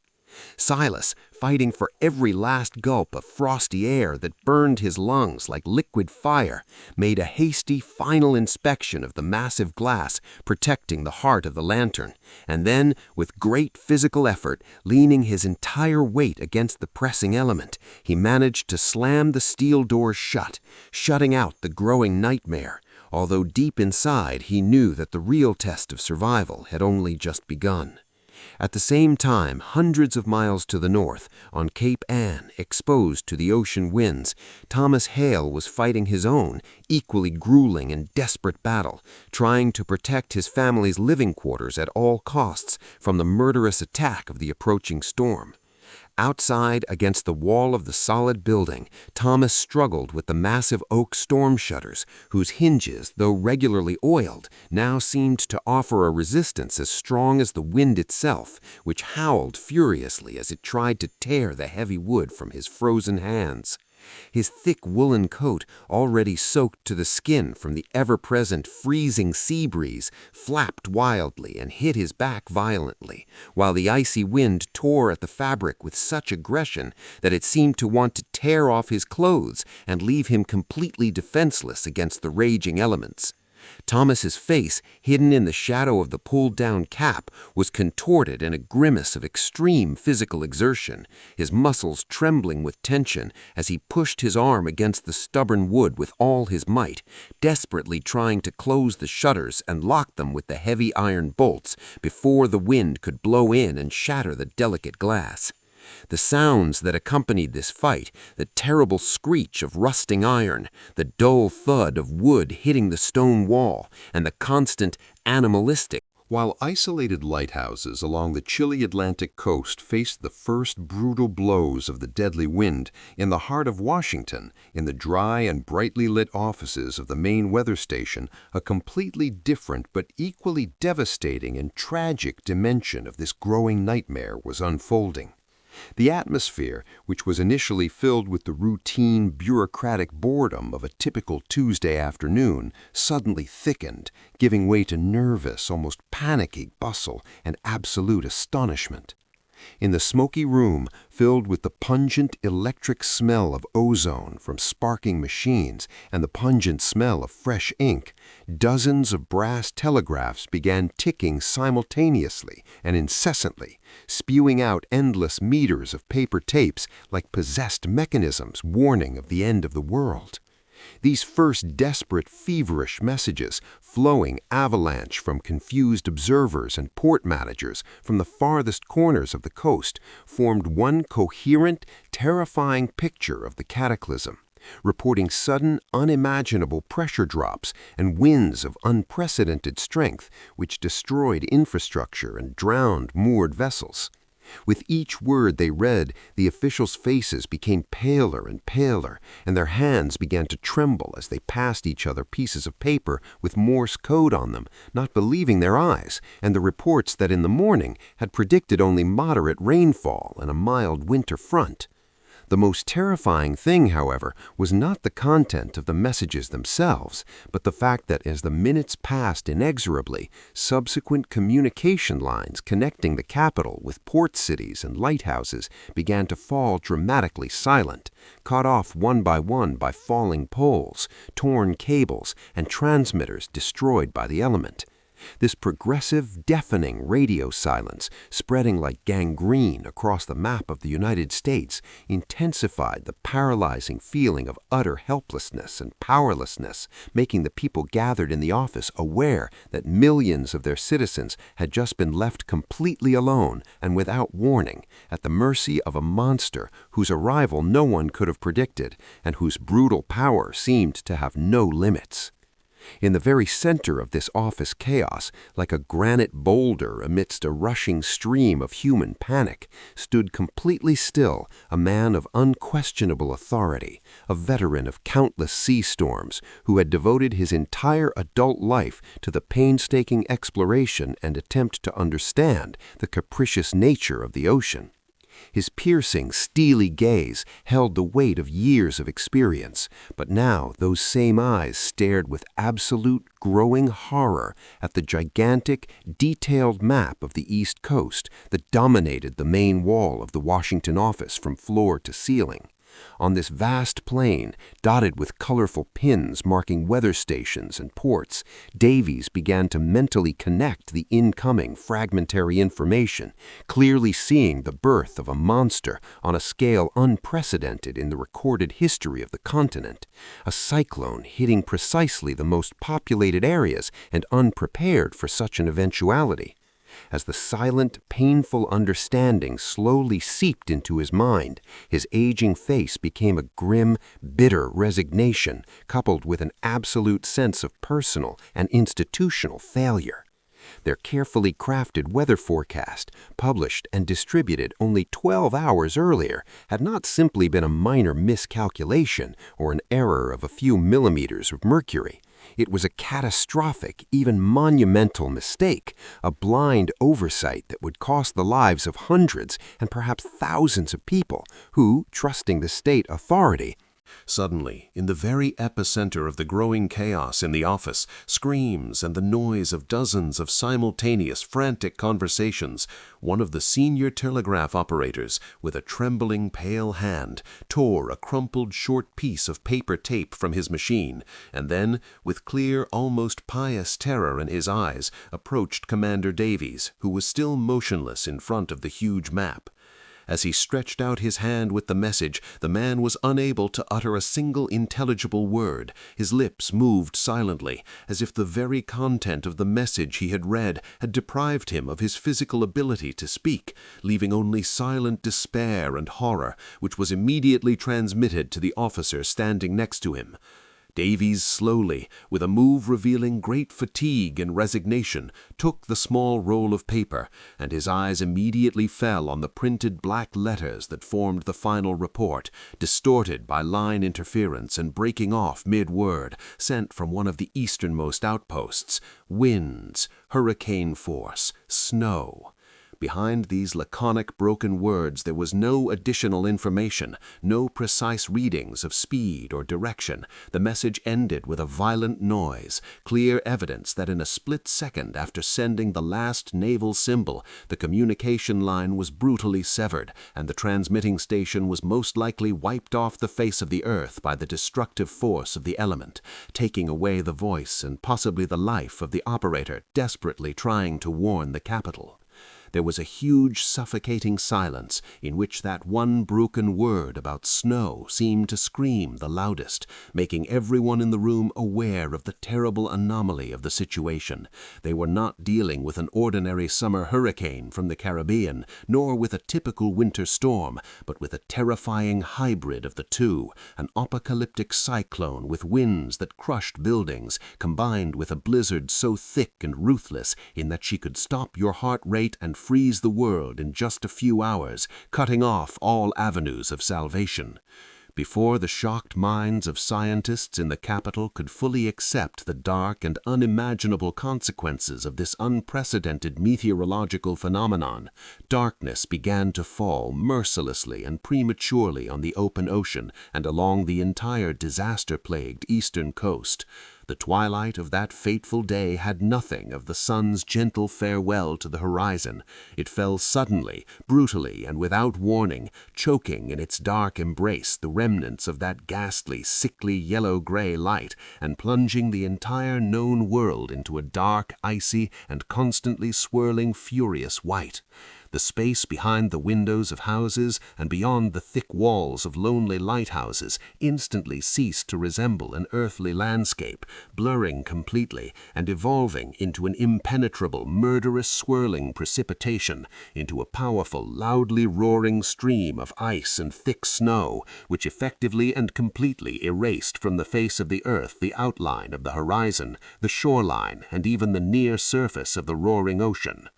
Silas, fighting for every last gulp of frosty air that burned his lungs like liquid fire, made a hasty final inspection of the massive glass protecting the heart of the lantern, and then, with great physical effort, leaning his entire weight against the pressing element, he managed to slam the steel door shut, shutting out the growing nightmare, although deep inside he knew that the real test of survival had only just begun. At the same time, hundreds of miles to the north, on Cape Ann, exposed to the ocean winds, Thomas Hale was fighting his own, equally grueling and desperate battle, trying to protect his family's living quarters at all costs from the murderous attack of the approaching storm. Outside, against the wall of the solid building, Thomas struggled with the massive oak storm shutters, whose hinges, though regularly oiled, now seemed to offer a resistance as strong as the wind itself, which howled furiously as it tried to tear the heavy wood from his frozen hands. His thick woolen coat, already soaked to the skin from the ever-present freezing sea breeze, flapped wildly and hit his back violently, while the icy wind tore at the fabric with such aggression that it seemed to want to tear off his clothes and leave him completely defenseless against the raging elements. Thomas's face, hidden in the shadow of the pulled-down cap, was contorted in a grimace of extreme physical exertion, his muscles trembling with tension as he pushed his arm against the stubborn wood with all his might, desperately trying to close the shutters and lock them with the heavy iron bolts before the wind could blow in and shatter the delicate glass. The sounds that accompanied this fight, the terrible screech of rusting iron, the dull thud of wood hitting the stone wall, and the constant animalistic. While isolated lighthouses along the chilly Atlantic coast faced the first brutal blows of the deadly wind, in the heart of Washington, in the dry and brightly lit offices of the main weather station, a completely different but equally devastating and tragic dimension of this growing nightmare was unfolding. The atmosphere, which was initially filled with the routine, bureaucratic boredom of a typical Tuesday afternoon, suddenly thickened, giving way to nervous, almost panicky bustle and absolute astonishment. In the smoky room, filled with the pungent electric smell of ozone from sparking machines and the pungent smell of fresh ink, dozens of brass telegraphs began ticking simultaneously and incessantly, spewing out endless meters of paper tapes like possessed mechanisms warning of the end of the world. These first desperate, feverish messages, flowing avalanche from confused observers and port managers from the farthest corners of the coast, formed one coherent, terrifying picture of the cataclysm, reporting sudden, unimaginable pressure drops and winds of unprecedented strength which destroyed infrastructure and drowned moored vessels. With each word they read, the officials' faces became paler and paler, and their hands began to tremble as they passed each other pieces of paper with Morse code on them, not believing their eyes, and the reports that in the morning had predicted only moderate rainfall and a mild winter front. The most terrifying thing, however, was not the content of the messages themselves, but the fact that as the minutes passed inexorably, subsequent communication lines connecting the capital with port cities and lighthouses began to fall dramatically silent, cut off one by falling poles, torn cables, and transmitters destroyed by the element. This progressive, deafening radio silence, spreading like gangrene across the map of the United States, intensified the paralyzing feeling of utter helplessness and powerlessness, making the people gathered in the office aware that millions of their citizens had just been left completely alone and without warning, at the mercy of a monster whose arrival no one could have predicted and whose brutal power seemed to have no limits. In the very center of this office chaos, like a granite boulder amidst a rushing stream of human panic, stood completely still a man of unquestionable authority, a veteran of countless sea storms, who had devoted his entire adult life to the painstaking exploration and attempt to understand the capricious nature of the ocean. His piercing, steely gaze held the weight of years of experience, but now those same eyes stared with absolute, growing horror at the gigantic, detailed map of the East Coast that dominated the main wall of the Washington office from floor to ceiling. On this vast plain, dotted with colorful pins marking weather stations and ports, Davies began to mentally connect the incoming fragmentary information, clearly seeing the birth of a monster on a scale unprecedented in the recorded history of the continent, a cyclone hitting precisely the most populated areas and unprepared for such an eventuality. As the silent, painful understanding slowly seeped into his mind, his aging face became a grim, bitter resignation coupled with an absolute sense of personal and institutional failure. Their carefully crafted weather forecast, published and distributed only 12 hours earlier, had not simply been a minor miscalculation or an error of a few millimeters of mercury. It was a catastrophic, even monumental mistake, a blind oversight that would cost the lives of hundreds and perhaps thousands of people who, trusting the state authority, Suddenly, in the very epicenter of the growing chaos in the office, screams and the noise of dozens of simultaneous, frantic conversations, one of the senior telegraph operators, with a trembling, pale hand, tore a crumpled short piece of paper tape from his machine, and then, with clear, almost pious terror in his eyes, approached Commander Davies, who was still motionless in front of the huge map. As he stretched out his hand with the message, the man was unable to utter a single intelligible word. His lips moved silently, as if the very content of the message he had read had deprived him of his physical ability to speak, leaving only silent despair and horror, which was immediately transmitted to the officer standing next to him. Davies slowly, with a move revealing great fatigue and resignation, took the small roll of paper, and his eyes immediately fell on the printed black letters that formed the final report, distorted by line interference and breaking off mid-word, sent from one of the easternmost outposts: winds, hurricane force, snow. Behind these laconic broken words there was no additional information, no precise readings of speed or direction. The message ended with a violent noise, clear evidence that in a split second after sending the last naval symbol, the communication line was brutally severed, and the transmitting station was most likely wiped off the face of the earth by the destructive force of the element, taking away the voice and possibly the life of the operator desperately trying to warn the capital. There was a huge, suffocating silence in which that one broken word about snow seemed to scream the loudest, making everyone in the room aware of the terrible anomaly of the situation. They were not dealing with an ordinary summer hurricane from the Caribbean, nor with a typical winter storm, but with a terrifying hybrid of the two, an apocalyptic cyclone with winds that crushed buildings, combined with a blizzard so thick and ruthless in that she could stop your heart rate and freeze the world in just a few hours, cutting off all avenues of salvation. Before the shocked minds of scientists in the capital could fully accept the dark and unimaginable consequences of this unprecedented meteorological phenomenon, darkness began to fall mercilessly and prematurely on the open ocean and along the entire disaster-plagued eastern coast. The twilight of that fateful day had nothing of the sun's gentle farewell to the horizon. It fell suddenly, brutally, and without warning, choking in its dark embrace the remnants of that ghastly, sickly yellow-gray light, and plunging the entire known world into a dark, icy, and constantly swirling furious white. The space behind the windows of houses and beyond the thick walls of lonely lighthouses instantly ceased to resemble an earthly landscape, blurring completely and evolving into an impenetrable, murderous, swirling precipitation, into a powerful, loudly roaring stream of ice and thick snow, which effectively and completely erased from the face of the earth the outline of the horizon, the shoreline, and even the near surface of the roaring ocean.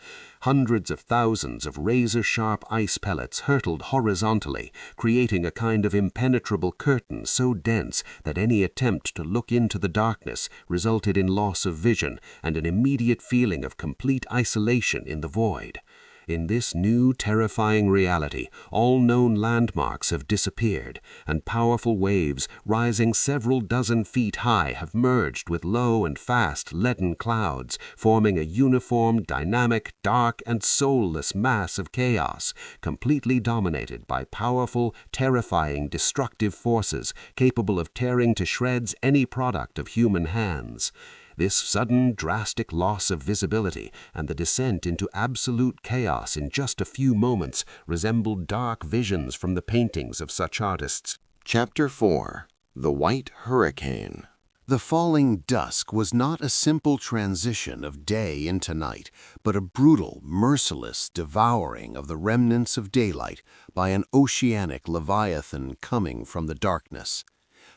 Hundreds of thousands of razor-sharp ice pellets hurtled horizontally, creating a kind of impenetrable curtain so dense that any attempt to look into the darkness resulted in loss of vision and an immediate feeling of complete isolation in the void. In this new, terrifying reality, all known landmarks have disappeared, and powerful waves, rising several dozen feet high, have merged with low and fast leaden clouds, forming a uniform, dynamic, dark, and soulless mass of chaos, completely dominated by powerful, terrifying, destructive forces capable of tearing to shreds any product of human hands. This sudden, drastic loss of visibility and the descent into absolute chaos in just a few moments resembled dark visions from the paintings of such artists. Chapter 4. The White Hurricane. The falling dusk was not a simple transition of day into night, but a brutal, merciless devouring of the remnants of daylight by an oceanic leviathan coming from the darkness.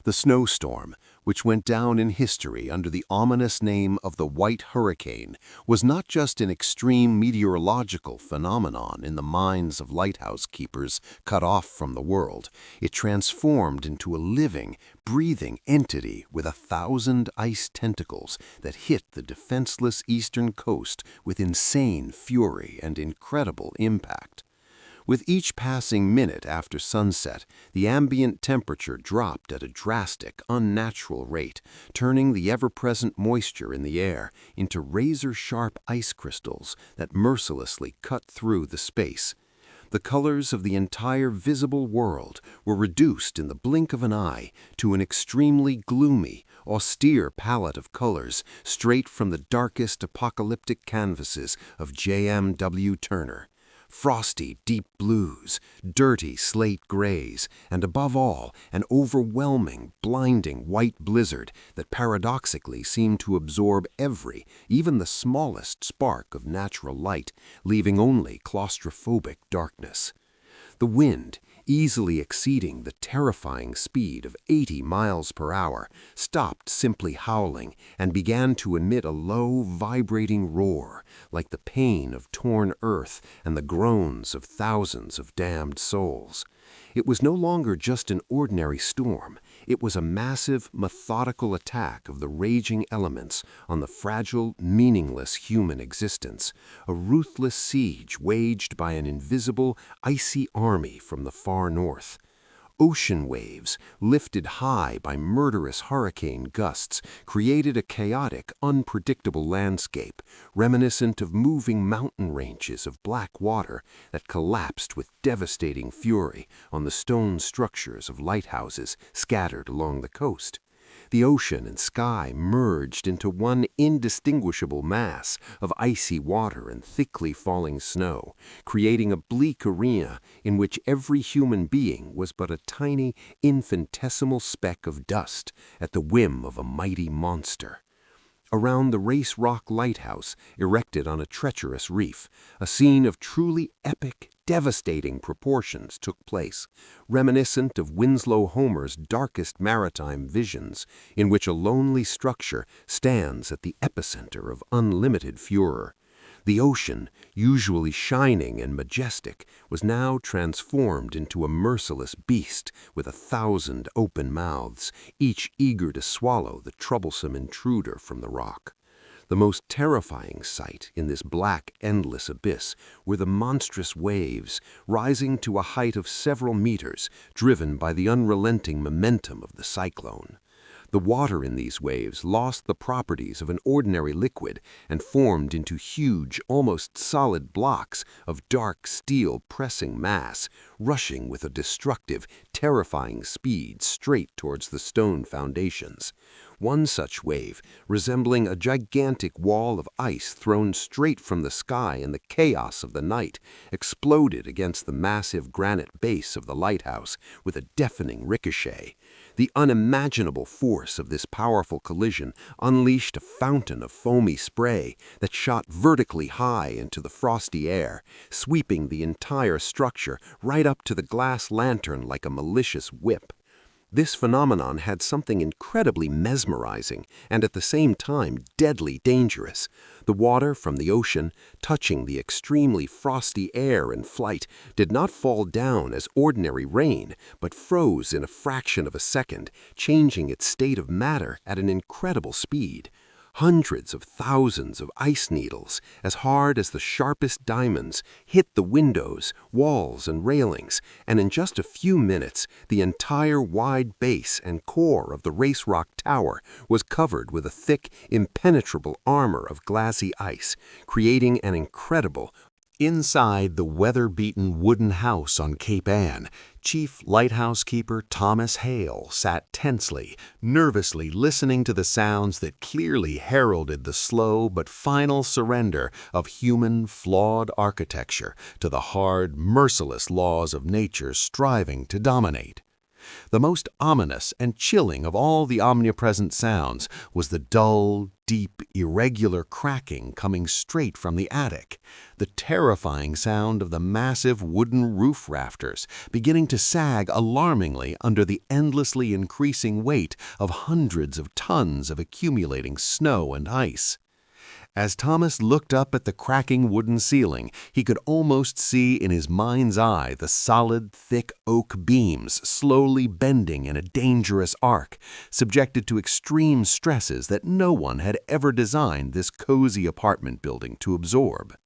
The snowstorm, which went down in history under the ominous name of the White Hurricane, was not just an extreme meteorological phenomenon in the minds of lighthouse keepers cut off from the world. It transformed into a living, breathing entity with 1,000 ice tentacles that hit the defenseless eastern coast with insane fury and incredible impact. With each passing minute after sunset, the ambient temperature dropped at a drastic, unnatural rate, turning the ever-present moisture in the air into razor-sharp ice crystals that mercilessly cut through the space. The colors of the entire visible world were reduced in the blink of an eye to an extremely gloomy, austere palette of colors straight from the darkest apocalyptic canvases of J.M.W. Turner. Frosty deep blues, dirty slate grays, and above all, an overwhelming, blinding white blizzard that paradoxically seemed to absorb every, even the smallest spark of natural light, leaving only claustrophobic darkness. The wind, easily exceeding the terrifying speed of 80 miles per hour, stopped simply howling and began to emit a low, vibrating roar, like the pain of torn earth and the groans of thousands of damned souls. It was no longer just an ordinary storm. It was a massive, methodical attack of the raging elements on the fragile, meaningless human existence, a ruthless siege waged by an invisible, icy army from the far north. Ocean waves, lifted high by murderous hurricane gusts, created a chaotic, unpredictable landscape, reminiscent of moving mountain ranges of black water that collapsed with devastating fury on the stone structures of lighthouses scattered along the coast. The ocean and sky merged into one indistinguishable mass of icy water and thickly falling snow, creating a bleak arena in which every human being was but a tiny, infinitesimal speck of dust at the whim of a mighty monster. Around the Race Rock Lighthouse, erected on a treacherous reef, a scene of truly epic, devastating proportions took place, reminiscent of Winslow Homer's darkest maritime visions, in which a lonely structure stands at the epicenter of unlimited furor. The ocean, usually shining and majestic, was now transformed into a merciless beast with 1,000 open mouths, each eager to swallow the troublesome intruder from the rock. The most terrifying sight in this black, endless abyss were the monstrous waves, rising to a height of several meters, driven by the unrelenting momentum of the cyclone. The water in these waves lost the properties of an ordinary liquid and formed into huge, almost solid blocks of dark steel pressing mass, rushing with a destructive, terrifying speed straight towards the stone foundations. One such wave, resembling a gigantic wall of ice thrown straight from the sky in the chaos of the night, exploded against the massive granite base of the lighthouse with a deafening ricochet. The unimaginable force of this powerful collision unleashed a fountain of foamy spray that shot vertically high into the frosty air, sweeping the entire structure right up to the glass lantern like a malicious whip. This phenomenon had something incredibly mesmerizing and at the same time deadly dangerous. The water from the ocean, touching the extremely frosty air in flight, did not fall down as ordinary rain, but froze in a fraction of a second, changing its state of matter at an incredible speed. Hundreds of thousands of ice needles, as hard as the sharpest diamonds, hit the windows, walls, and railings, and in just a few minutes, the entire wide base and core of the Race Rock Tower was covered with a thick, impenetrable armor of glassy ice, creating an incredible. Inside the weather-beaten wooden house on Cape Ann, Chief Lighthouse Keeper Thomas Hale sat tensely, nervously listening to the sounds that clearly heralded the slow but final surrender of human, flawed architecture to the hard, merciless laws of nature striving to dominate. The most ominous and chilling of all the omnipresent sounds was the dull, deep, irregular cracking coming straight from the attic, the terrifying sound of the massive wooden roof rafters beginning to sag alarmingly under the endlessly increasing weight of hundreds of tons of accumulating snow and ice. As Thomas looked up at the cracking wooden ceiling, he could almost see in his mind's eye the solid, thick oak beams slowly bending in a dangerous arc, subjected to extreme stresses that no one had ever designed this cozy apartment building to absorb.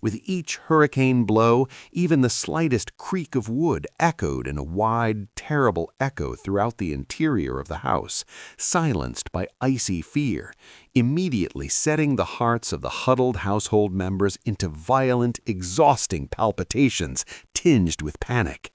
With each hurricane blow, even the slightest creak of wood echoed in a wide, terrible echo throughout the interior of the house, silenced by icy fear, immediately setting the hearts of the huddled household members into violent, exhausting palpitations tinged with panic.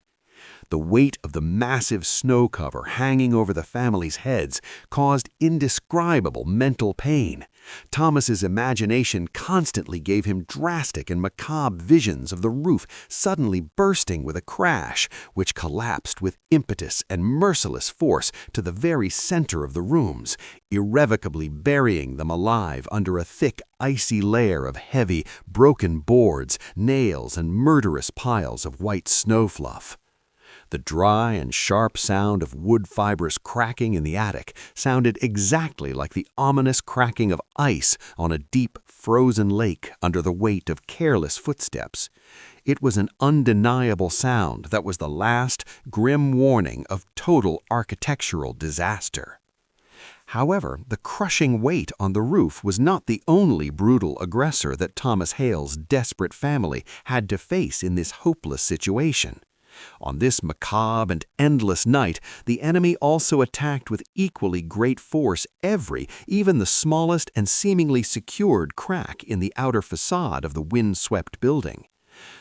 The weight of the massive snow cover hanging over the family's heads caused indescribable mental pain. Thomas's imagination constantly gave him drastic and macabre visions of the roof suddenly bursting with a crash, which collapsed with impetus and merciless force to the very center of the rooms, irrevocably burying them alive under a thick, icy layer of heavy, broken boards, nails, and murderous piles of white snow fluff. The dry and sharp sound of wood fibers cracking in the attic sounded exactly like the ominous cracking of ice on a deep, frozen lake under the weight of careless footsteps. It was an undeniable sound that was the last, grim warning of total architectural disaster. However, the crushing weight on the roof was not the only brutal aggressor that Thomas Hale's desperate family had to face in this hopeless situation. On this macabre and endless night, the enemy also attacked with equally great force every, even the smallest and seemingly secured crack in the outer facade of the wind-swept building.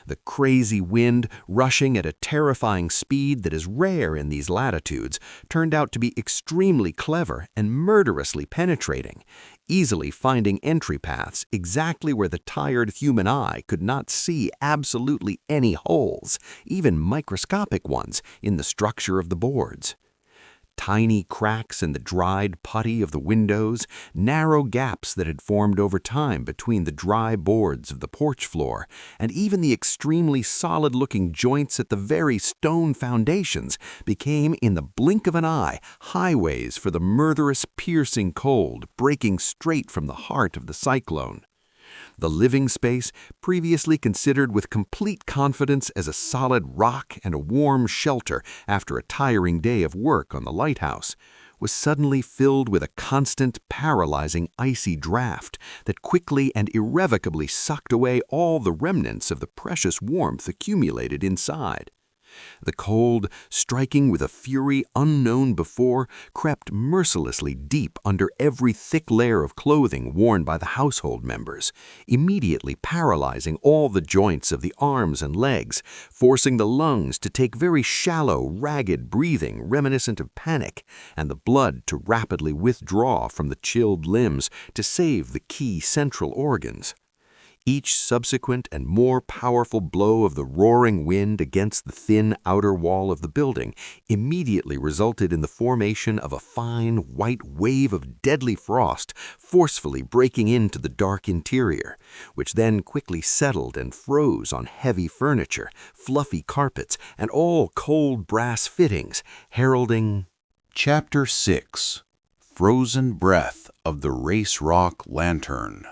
The crazy wind, rushing at a terrifying speed that is rare in these latitudes, turned out to be extremely clever and murderously penetrating, easily finding entry paths exactly where the tired human eye could not see absolutely any holes, even microscopic ones, in the structure of the boards. Tiny cracks in the dried putty of the windows, narrow gaps that had formed over time between the dry boards of the porch floor, and even the extremely solid-looking joints at the very stone foundations became, in the blink of an eye, highways for the murderous, piercing cold breaking straight from the heart of the cyclone. The living space, previously considered with complete confidence as a solid rock and a warm shelter after a tiring day of work on the lighthouse, was suddenly filled with a constant, paralyzing, icy draft that quickly and irrevocably sucked away all the remnants of the precious warmth accumulated inside. The cold, striking with a fury unknown before, crept mercilessly deep under every thick layer of clothing worn by the household members, immediately paralyzing all the joints of the arms and legs, forcing the lungs to take very shallow, ragged breathing reminiscent of panic, and the blood to rapidly withdraw from the chilled limbs to save the key central organs. Each subsequent and more powerful blow of the roaring wind against the thin outer wall of the building immediately resulted in the formation of a fine, white wave of deadly frost forcefully breaking into the dark interior, which then quickly settled and froze on heavy furniture, fluffy carpets, and all cold brass fittings, heralding Chapter 6. Frozen Breath of the Race Rock Lantern.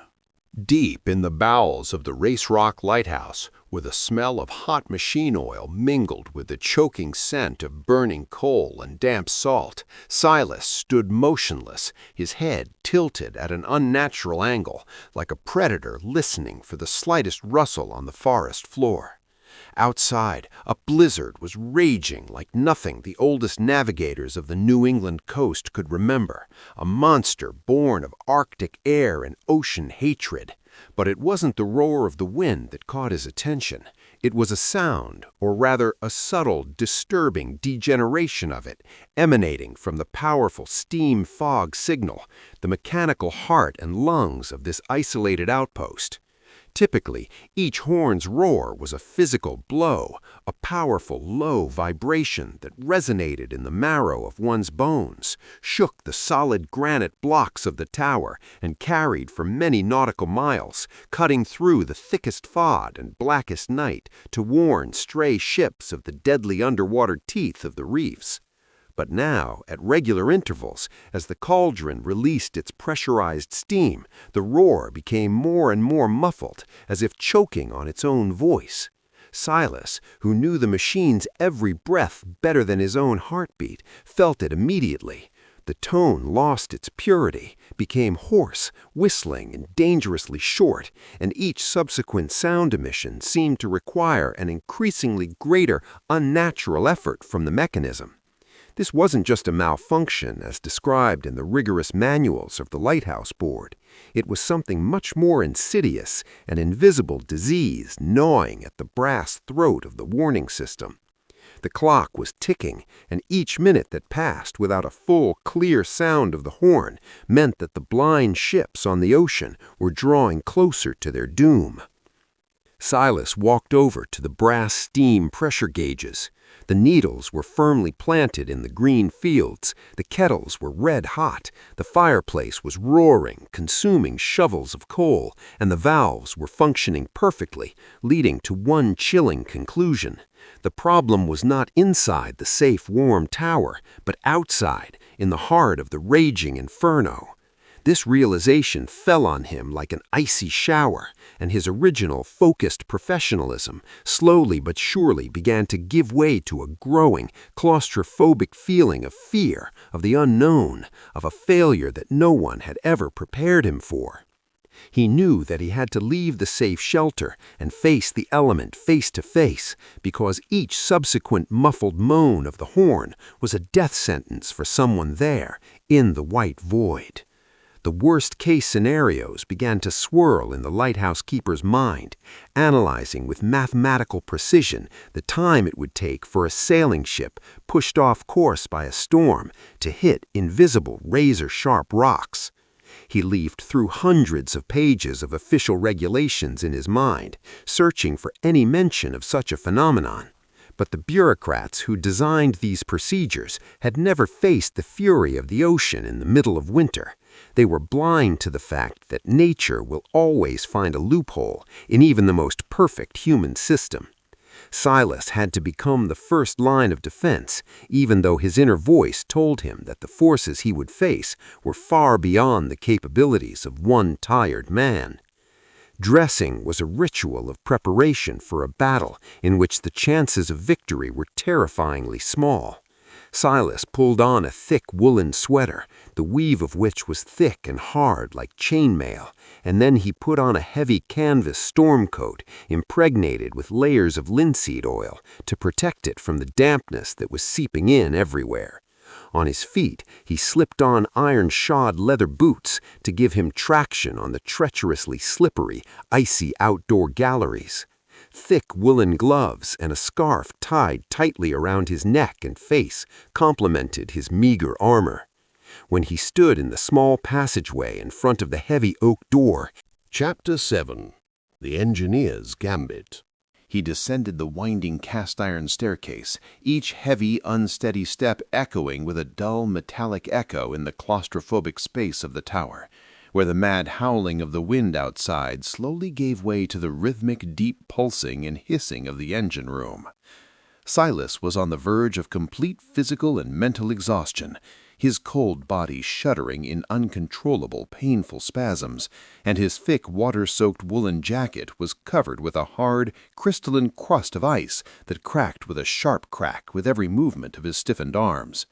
Deep in the bowels of the Race Rock Lighthouse, where the smell of hot machine oil mingled with the choking scent of burning coal and damp salt, Silas stood motionless, his head tilted at an unnatural angle, like a predator listening for the slightest rustle on the forest floor. Outside, a blizzard was raging like nothing the oldest navigators of the New England coast could remember, a monster born of Arctic air and ocean hatred. But it wasn't the roar of the wind that caught his attention. It was a sound, or rather a subtle, disturbing degeneration of it, emanating from the powerful steam fog signal, the mechanical heart and lungs of this isolated outpost. Typically, each horn's roar was a physical blow, a powerful, low vibration that resonated in the marrow of one's bones, shook the solid granite blocks of the tower, and carried for many nautical miles, cutting through the thickest fog and blackest night to warn stray ships of the deadly underwater teeth of the reefs. But now, at regular intervals, as the cauldron released its pressurized steam, the roar became more and more muffled, as if choking on its own voice. Silas, who knew the machine's every breath better than his own heartbeat, felt it immediately. The tone lost its purity, became hoarse, whistling, and dangerously short, and each subsequent sound emission seemed to require an increasingly greater, unnatural effort from the mechanism. This wasn't just a malfunction as described in the rigorous manuals of the Lighthouse Board. It was something much more insidious, an invisible disease gnawing at the brass throat of the warning system. The clock was ticking, and each minute that passed without a full, clear sound of the horn meant that the blind ships on the ocean were drawing closer to their doom. Silas walked over to the brass steam pressure gauges. The needles were firmly planted in the green fields, the kettles were red hot, the fireplace was roaring, consuming shovels of coal, and the valves were functioning perfectly, leading to one chilling conclusion. The problem was not inside the safe, warm tower, but outside, in the heart of the raging inferno. This realization fell on him like an icy shower, and his original focused professionalism slowly but surely began to give way to a growing, claustrophobic feeling of fear, of the unknown, of a failure that no one had ever prepared him for. He knew that he had to leave the safe shelter and face the element face to face, because each subsequent muffled moan of the horn was a death sentence for someone there, in the white void. The worst-case scenarios began to swirl in the lighthouse keeper's mind, analyzing with mathematical precision the time it would take for a sailing ship pushed off course by a storm to hit invisible razor-sharp rocks. He leafed through hundreds of pages of official regulations in his mind, searching for any mention of such a phenomenon. But the bureaucrats who designed these procedures had never faced the fury of the ocean in the middle of winter. They were blind to the fact that nature will always find a loophole in even the most perfect human system. Silas had to become the first line of defense, even though his inner voice told him that the forces he would face were far beyond the capabilities of one tired man. Dressing was a ritual of preparation for a battle in which the chances of victory were terrifyingly small. Silas pulled on a thick woolen sweater, the weave of which was thick and hard like chainmail, and then he put on a heavy canvas storm coat impregnated with layers of linseed oil to protect it from the dampness that was seeping in everywhere. On his feet, he slipped on iron-shod leather boots to give him traction on the treacherously slippery, icy outdoor galleries. Thick woolen gloves and a scarf tied tightly around his neck and face complemented his meager armor. When he stood in the small passageway in front of the heavy oak door, Chapter 7. The Engineer's Gambit. He descended the winding cast-iron staircase, each heavy, unsteady step echoing with a dull, metallic echo in the claustrophobic space of the tower, where the mad howling of the wind outside slowly gave way to the rhythmic, deep pulsing and hissing of the engine room. Silas was on the verge of complete physical and mental exhaustion, his cold body shuddering in uncontrollable, painful spasms, and his thick, water-soaked woolen jacket was covered with a hard, crystalline crust of ice that cracked with a sharp crack with every movement of his stiffened arms.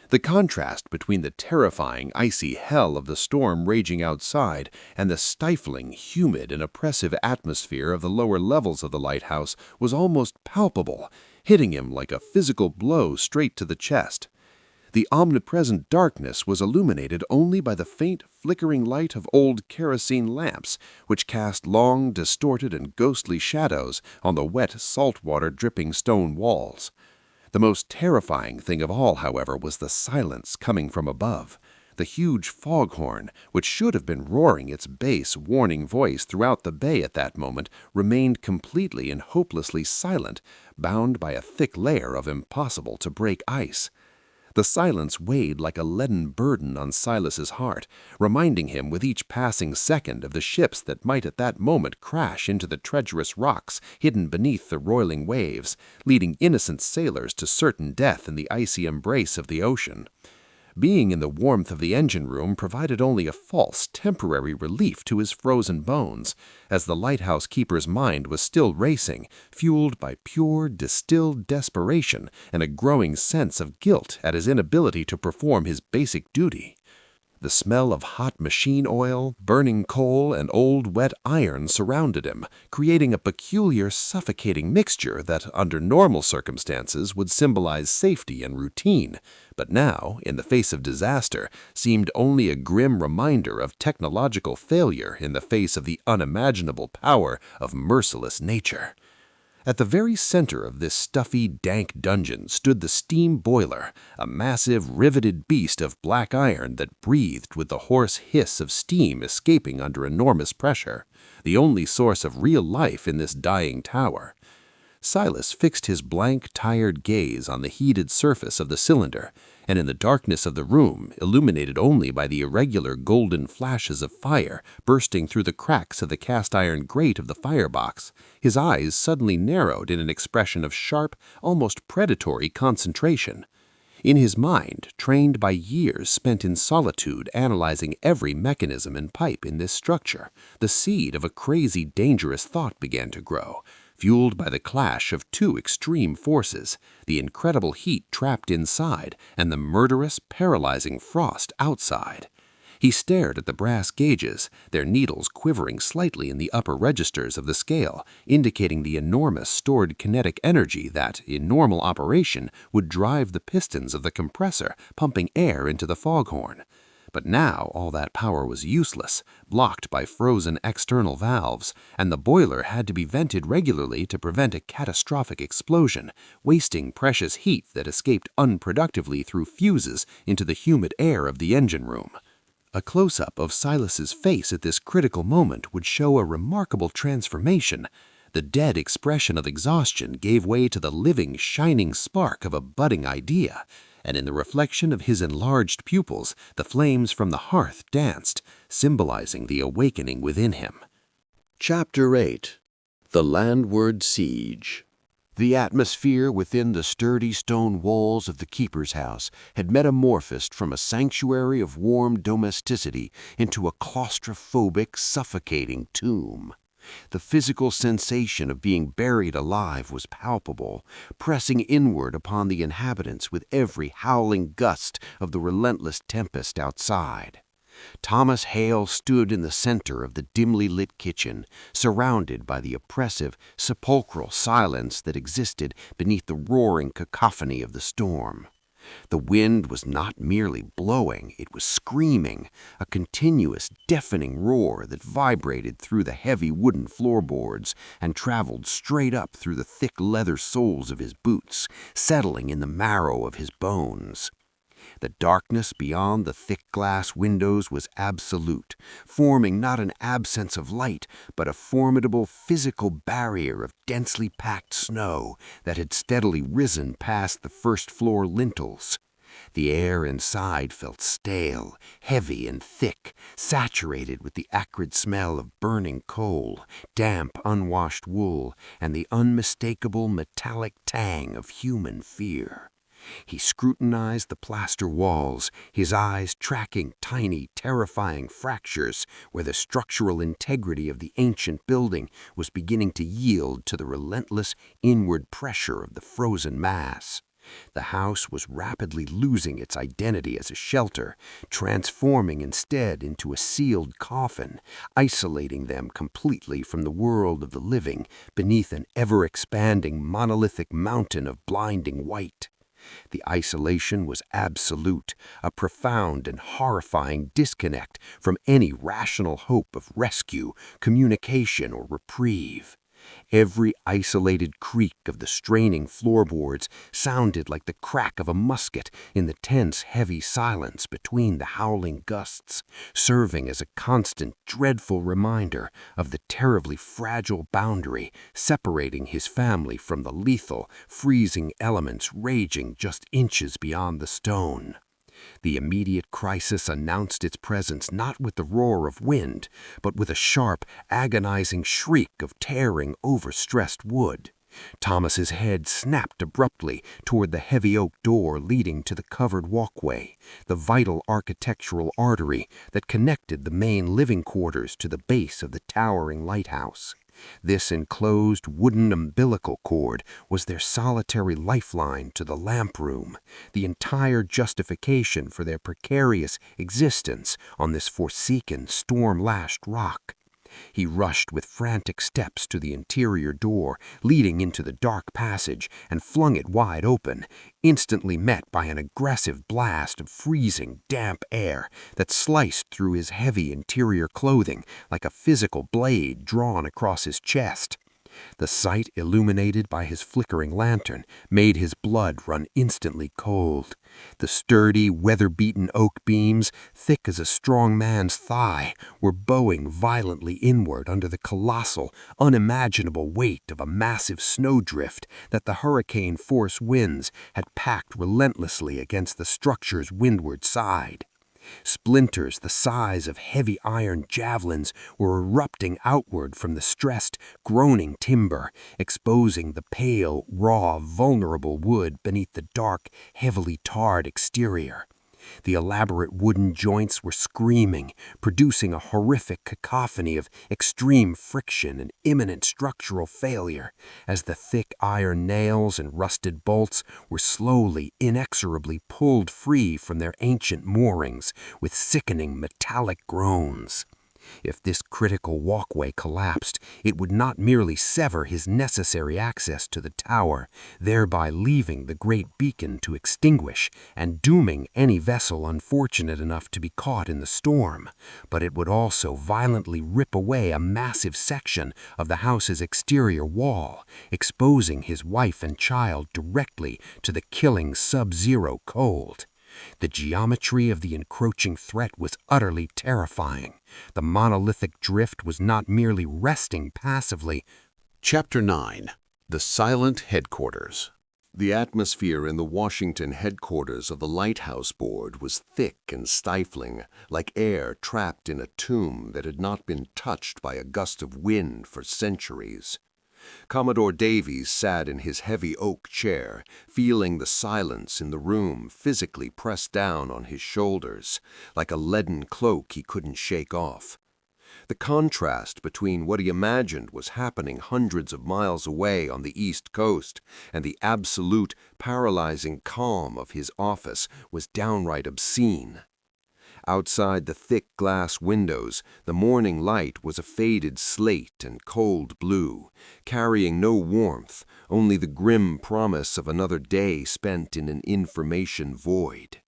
The contrast between the terrifying, icy hell of the storm raging outside and the stifling, humid, and oppressive atmosphere of the lower levels of the lighthouse was almost palpable, hitting him like a physical blow straight to the chest. The omnipresent darkness was illuminated only by the faint, flickering light of old kerosene lamps, which cast long, distorted, and ghostly shadows on the wet, salt-water-dripping stone walls. The most terrifying thing of all, however, was the silence coming from above. The huge foghorn, which should have been roaring its bass, warning voice throughout the bay at that moment, remained completely and hopelessly silent, bound by a thick layer of impossible-to-break ice. The silence weighed like a leaden burden on Silas's heart, reminding him with each passing second of the ships that might at that moment crash into the treacherous rocks hidden beneath the roiling waves, leading innocent sailors to certain death in the icy embrace of the ocean. Being in the warmth of the engine room provided only a false, temporary relief to his frozen bones, as the lighthouse keeper's mind was still racing, fueled by pure, distilled desperation and a growing sense of guilt at his inability to perform his basic duty. The smell of hot machine oil, burning coal, and old wet iron surrounded him, creating a peculiar, suffocating mixture that, under normal circumstances, would symbolize safety and routine, but now, in the face of disaster, seemed only a grim reminder of technological failure in the face of the unimaginable power of merciless nature. At the very center of this stuffy, dank dungeon stood the steam boiler, a massive, riveted beast of black iron that breathed with the hoarse hiss of steam escaping under enormous pressure, the only source of real life in this dying tower. Silas fixed his blank, tired gaze on the heated surface of the cylinder, and in the darkness of the room, illuminated only by the irregular golden flashes of fire bursting through the cracks of the cast-iron grate of the firebox, his eyes suddenly narrowed in an expression of sharp, almost predatory concentration. In his mind, trained by years spent in solitude analyzing every mechanism and pipe in this structure, the seed of a crazy, dangerous thought began to grow, fueled by the clash of two extreme forces, the incredible heat trapped inside and the murderous, paralyzing frost outside. He stared at the brass gauges, their needles quivering slightly in the upper registers of the scale, indicating the enormous stored kinetic energy that, in normal operation, would drive the pistons of the compressor, pumping air into the foghorn. But now all that power was useless, blocked by frozen external valves, and the boiler had to be vented regularly to prevent a catastrophic explosion, wasting precious heat that escaped unproductively through fuses into the humid air of the engine room. A close-up of Silas's face at this critical moment would show a remarkable transformation. The dead expression of exhaustion gave way to the living, shining spark of a budding idea, and in the reflection of his enlarged pupils, the flames from the hearth danced, symbolizing the awakening within him. Chapter 8. The Landward Siege. The atmosphere within the sturdy stone walls of the keeper's house had metamorphosed from a sanctuary of warm domesticity into a claustrophobic, suffocating tomb. The physical sensation of being buried alive was palpable, pressing inward upon the inhabitants with every howling gust of the relentless tempest outside. Thomas Hale stood in the center of the dimly lit kitchen, surrounded by the oppressive, sepulchral silence that existed beneath the roaring cacophony of the storm. The wind was not merely blowing, it was screaming, a continuous, deafening roar that vibrated through the heavy wooden floorboards and traveled straight up through the thick leather soles of his boots, settling in the marrow of his bones. The darkness beyond the thick glass windows was absolute, forming not an absence of light, but a formidable physical barrier of densely packed snow that had steadily risen past the first-floor lintels. The air inside felt stale, heavy and thick, saturated with the acrid smell of burning coal, damp, unwashed wool, and the unmistakable metallic tang of human fear. He scrutinized the plaster walls, his eyes tracking tiny, terrifying fractures where the structural integrity of the ancient building was beginning to yield to the relentless inward pressure of the frozen mass. The house was rapidly losing its identity as a shelter, transforming instead into a sealed coffin, isolating them completely from the world of the living beneath an ever-expanding monolithic mountain of blinding white. The isolation was absolute, a profound and horrifying disconnect from any rational hope of rescue, communication, or reprieve. Every isolated creak of the straining floorboards sounded like the crack of a musket in the tense, heavy silence between the howling gusts, serving as a constant, dreadful reminder of the terribly fragile boundary separating his family from the lethal, freezing elements raging just inches beyond the stone. The immediate crisis announced its presence not with the roar of wind, but with a sharp, agonizing shriek of tearing, overstressed wood. Thomas's head snapped abruptly toward the heavy oak door leading to the covered walkway, the vital architectural artery that connected the main living quarters to the base of the towering lighthouse. This enclosed wooden umbilical cord was their solitary lifeline to the lamp room, the entire justification for their precarious existence on this forsaken, storm-lashed rock. He rushed with frantic steps to the interior door leading into the dark passage and flung it wide open, instantly met by an aggressive blast of freezing, damp air that sliced through his heavy interior clothing like a physical blade drawn across his chest. The sight illuminated by his flickering lantern made his blood run instantly cold. The sturdy, weather-beaten oak beams, thick as a strong man's thigh, were bowing violently inward under the colossal, unimaginable weight of a massive snowdrift that the hurricane-force winds had packed relentlessly against the structure's windward side. Splinters the size of heavy iron javelins were erupting outward from the stressed, groaning timber, exposing the pale, raw, vulnerable wood beneath the dark, heavily tarred exterior. The elaborate wooden joints were screaming, producing a horrific cacophony of extreme friction and imminent structural failure, as the thick iron nails and rusted bolts were slowly, inexorably pulled free from their ancient moorings with sickening metallic groans. If this critical walkway collapsed, it would not merely sever his necessary access to the tower, thereby leaving the great beacon to extinguish and dooming any vessel unfortunate enough to be caught in the storm, but it would also violently rip away a massive section of the house's exterior wall, exposing his wife and child directly to the killing sub-zero cold. The geometry of the encroaching threat was utterly terrifying. The monolithic drift was not merely resting passively. Chapter 9. The Silent Headquarters. The atmosphere in the Washington headquarters of the Lighthouse Board was thick and stifling, like air trapped in a tomb that had not been touched by a gust of wind for centuries. Commodore Davies sat in his heavy oak chair, feeling the silence in the room physically pressed down on his shoulders, like a leaden cloak he couldn't shake off. The contrast between what he imagined was happening hundreds of miles away on the East Coast and the absolute, paralyzing calm of his office was downright obscene. Outside the thick glass windows, the morning light was a faded slate and cold blue, carrying no warmth, only the grim promise of another day spent in an information void.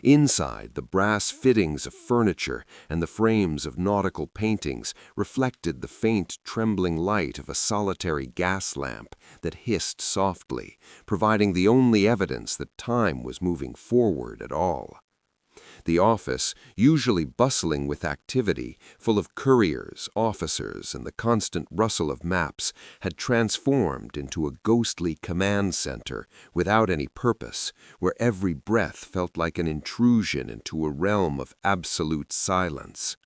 Inside, the brass fittings of furniture and the frames of nautical paintings reflected the faint, trembling light of a solitary gas lamp that hissed softly, providing the only evidence that time was moving forward at all. The office, usually bustling with activity, full of couriers, officers, and the constant rustle of maps, had transformed into a ghostly command center without any purpose, where every breath felt like an intrusion into a realm of absolute silence.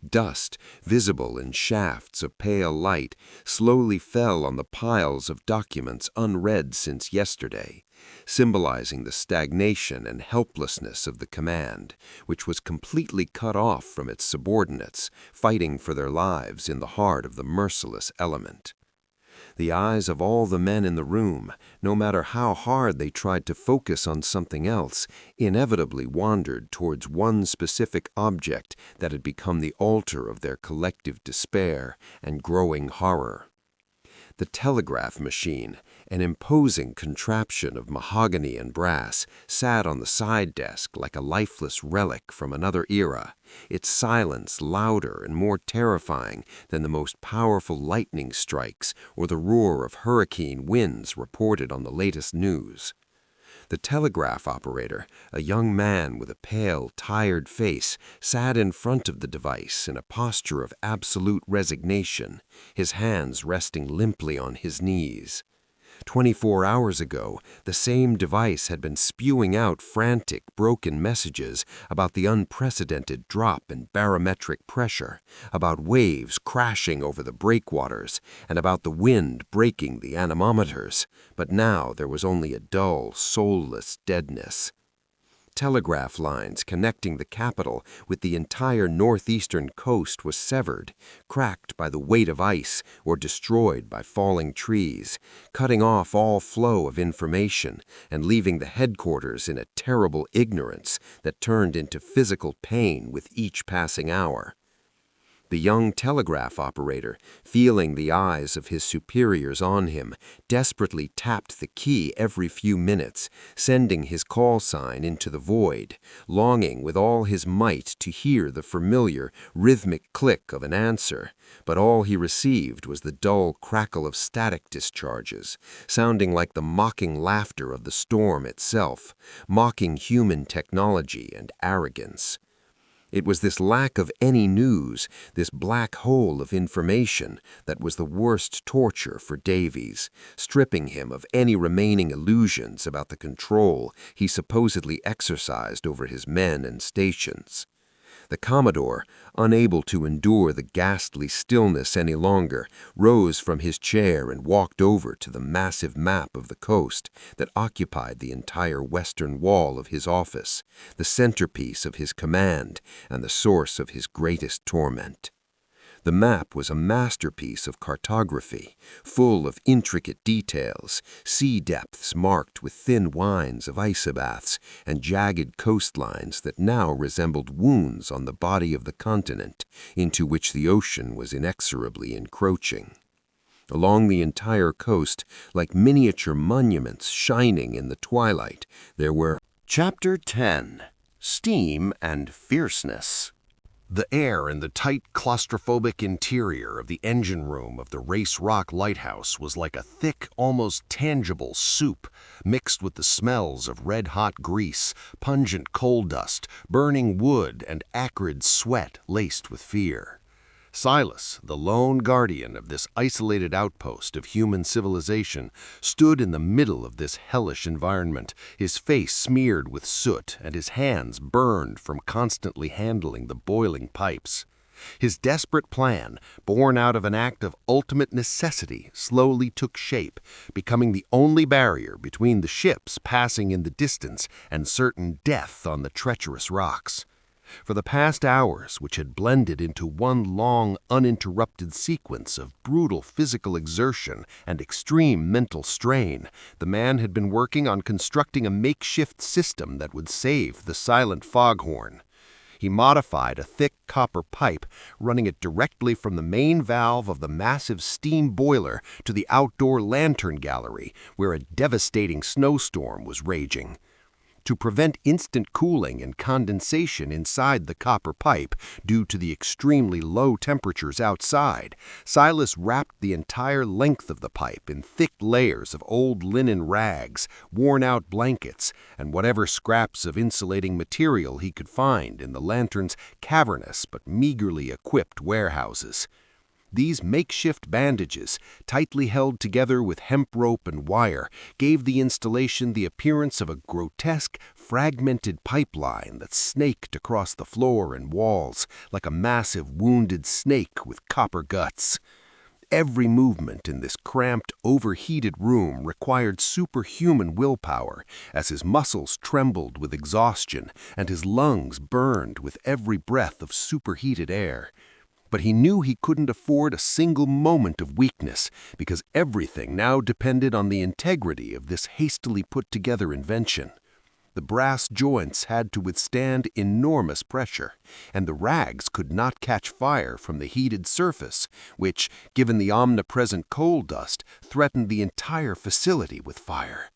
Dust, visible in shafts of pale light, slowly fell on the piles of documents unread since yesterday, symbolizing the stagnation and helplessness of the command, which was completely cut off from its subordinates, fighting for their lives in the heart of the merciless element. The eyes of all the men in the room, no matter how hard they tried to focus on something else, inevitably wandered towards one specific object that had become the altar of their collective despair and growing horror. The telegraph machine, an imposing contraption of mahogany and brass, sat on the side desk like a lifeless relic from another era, its silence louder and more terrifying than the most powerful lightning strikes or the roar of hurricane winds reported on the latest news. The telegraph operator, a young man with a pale, tired face, sat in front of the device in a posture of absolute resignation, his hands resting limply on his knees. 24 hours ago, the same device had been spewing out frantic, broken messages about the unprecedented drop in barometric pressure, about waves crashing over the breakwaters, and about the wind breaking the anemometers, but now there was only a dull, soulless deadness. Telegraph lines connecting the capital with the entire northeastern coast was severed, cracked by the weight of ice or destroyed by falling trees, cutting off all flow of information and leaving the headquarters in a terrible ignorance that turned into physical pain with each passing hour. The young telegraph operator, feeling the eyes of his superiors on him, desperately tapped the key every few minutes, sending his call sign into the void, longing with all his might to hear the familiar, rhythmic click of an answer. But all he received was the dull crackle of static discharges, sounding like the mocking laughter of the storm itself, mocking human technology and arrogance. It was this lack of any news, this black hole of information, that was the worst torture for Davies, stripping him of any remaining illusions about the control he supposedly exercised over his men and stations. The Commodore, unable to endure the ghastly stillness any longer, rose from his chair and walked over to the massive map of the coast that occupied the entire western wall of his office, the centerpiece of his command and the source of his greatest torment. The map was a masterpiece of cartography, full of intricate details, sea depths marked with thin lines of isobaths, and jagged coastlines that now resembled wounds on the body of the continent, into which the ocean was inexorably encroaching. Along the entire coast, like miniature monuments shining in the twilight, there were— Chapter 10. Steam and Fierceness. The air in the tight, claustrophobic interior of the engine room of the Race Rock Lighthouse was like a thick, almost tangible soup, mixed with the smells of red-hot grease, pungent coal dust, burning wood, and acrid sweat laced with fear. Silas, the lone guardian of this isolated outpost of human civilization, stood in the middle of this hellish environment, his face smeared with soot and his hands burned from constantly handling the boiling pipes. His desperate plan, born out of an act of ultimate necessity, slowly took shape, becoming the only barrier between the ships passing in the distance and certain death on the treacherous rocks. For the past hours, which had blended into one long, uninterrupted sequence of brutal physical exertion and extreme mental strain, the man had been working on constructing a makeshift system that would save the silent foghorn. He modified a thick copper pipe, running it directly from the main valve of the massive steam boiler to the outdoor lantern gallery, where a devastating snowstorm was raging. To prevent instant cooling and condensation inside the copper pipe due to the extremely low temperatures outside, Silas wrapped the entire length of the pipe in thick layers of old linen rags, worn-out blankets, and whatever scraps of insulating material he could find in the lantern's cavernous but meagerly equipped warehouses. These makeshift bandages, tightly held together with hemp rope and wire, gave the installation the appearance of a grotesque, fragmented pipeline that snaked across the floor and walls like a massive wounded snake with copper guts. Every movement in this cramped, overheated room required superhuman willpower, as his muscles trembled with exhaustion and his lungs burned with every breath of superheated air. But he knew he couldn't afford a single moment of weakness, because everything now depended on the integrity of this hastily put-together invention. The brass joints had to withstand enormous pressure, and the rags could not catch fire from the heated surface, which, given the omnipresent coal dust, threatened the entire facility with fire.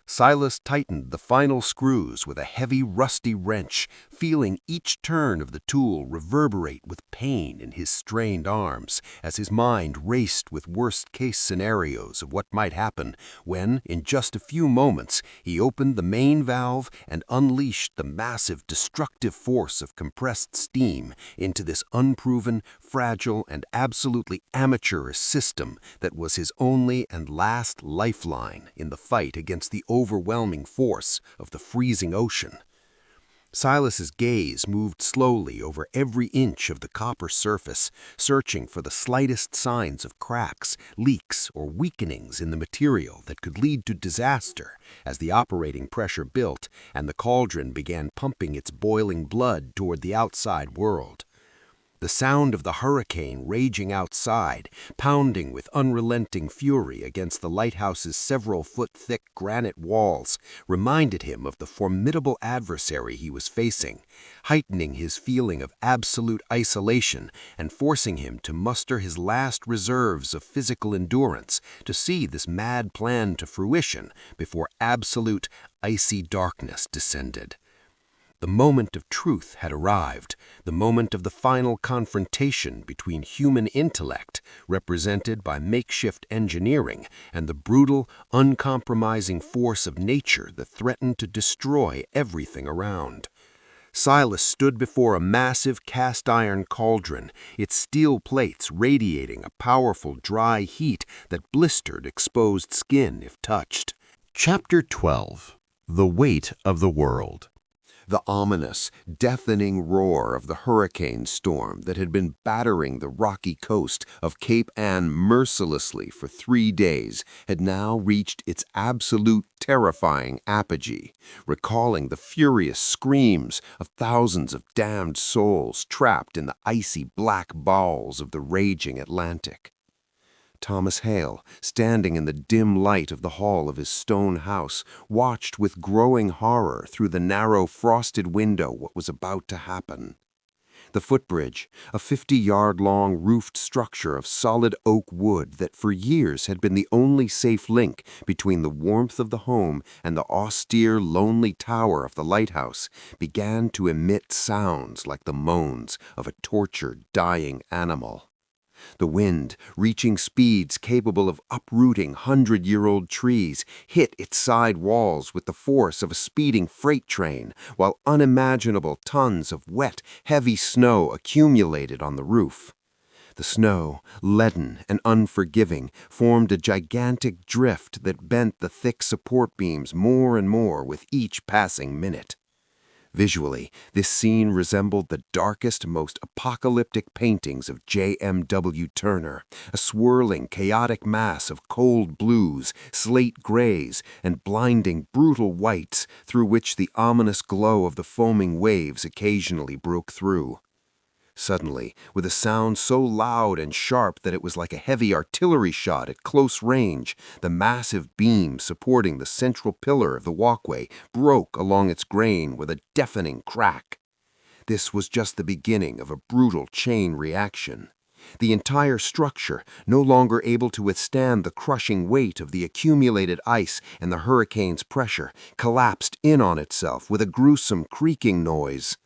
Silas tightened the final screws with a heavy, rusty wrench, feeling each turn of the tool reverberate with pain in his strained arms as his mind raced with worst-case scenarios of what might happen when, in just a few moments, he opened the main valve and unleashed the massive destructive force of compressed steam into this unproven, fragile, and absolutely amateurish system that was his only and last lifeline in the fight against the overwhelming force of the freezing ocean. Silas's gaze moved slowly over every inch of the copper surface, searching for the slightest signs of cracks, leaks, or weakenings in the material that could lead to disaster as the operating pressure built and the cauldron began pumping its boiling blood toward the outside world. The sound of the hurricane raging outside, pounding with unrelenting fury against the lighthouse's several-foot-thick granite walls, reminded him of the formidable adversary he was facing, heightening his feeling of absolute isolation and forcing him to muster his last reserves of physical endurance to see this mad plan to fruition before absolute, icy darkness descended. The moment of truth had arrived, the moment of the final confrontation between human intellect, represented by makeshift engineering, and the brutal, uncompromising force of nature that threatened to destroy everything around. Silas stood before a massive cast-iron cauldron, its steel plates radiating a powerful dry heat that blistered exposed skin if touched. Chapter 12. The Weight of the World. The ominous, deafening roar of the hurricane storm that had been battering the rocky coast of Cape Ann mercilessly for 3 days had now reached its absolute terrifying apogee, recalling the furious screams of thousands of damned souls trapped in the icy black bowels of the raging Atlantic. Thomas Hale, standing in the dim light of the hall of his stone house, watched with growing horror through the narrow frosted window what was about to happen. The footbridge, a 50-yard-long roofed structure of solid oak wood that for years had been the only safe link between the warmth of the home and the austere, lonely tower of the lighthouse, began to emit sounds like the moans of a tortured, dying animal. The wind, reaching speeds capable of uprooting 100-year-old trees, hit its side walls with the force of a speeding freight train, while unimaginable tons of wet, heavy snow accumulated on the roof. The snow, leaden and unforgiving, formed a gigantic drift that bent the thick support beams more and more with each passing minute. Visually, this scene resembled the darkest, most apocalyptic paintings of J.M.W. Turner, a swirling, chaotic mass of cold blues, slate grays, and blinding, brutal whites through which the ominous glow of the foaming waves occasionally broke through. Suddenly, with a sound so loud and sharp that it was like a heavy artillery shot at close range, the massive beam supporting the central pillar of the walkway broke along its grain with a deafening crack. This was just the beginning of a brutal chain reaction. The entire structure, no longer able to withstand the crushing weight of the accumulated ice and the hurricane's pressure, collapsed in on itself with a gruesome creaking noise.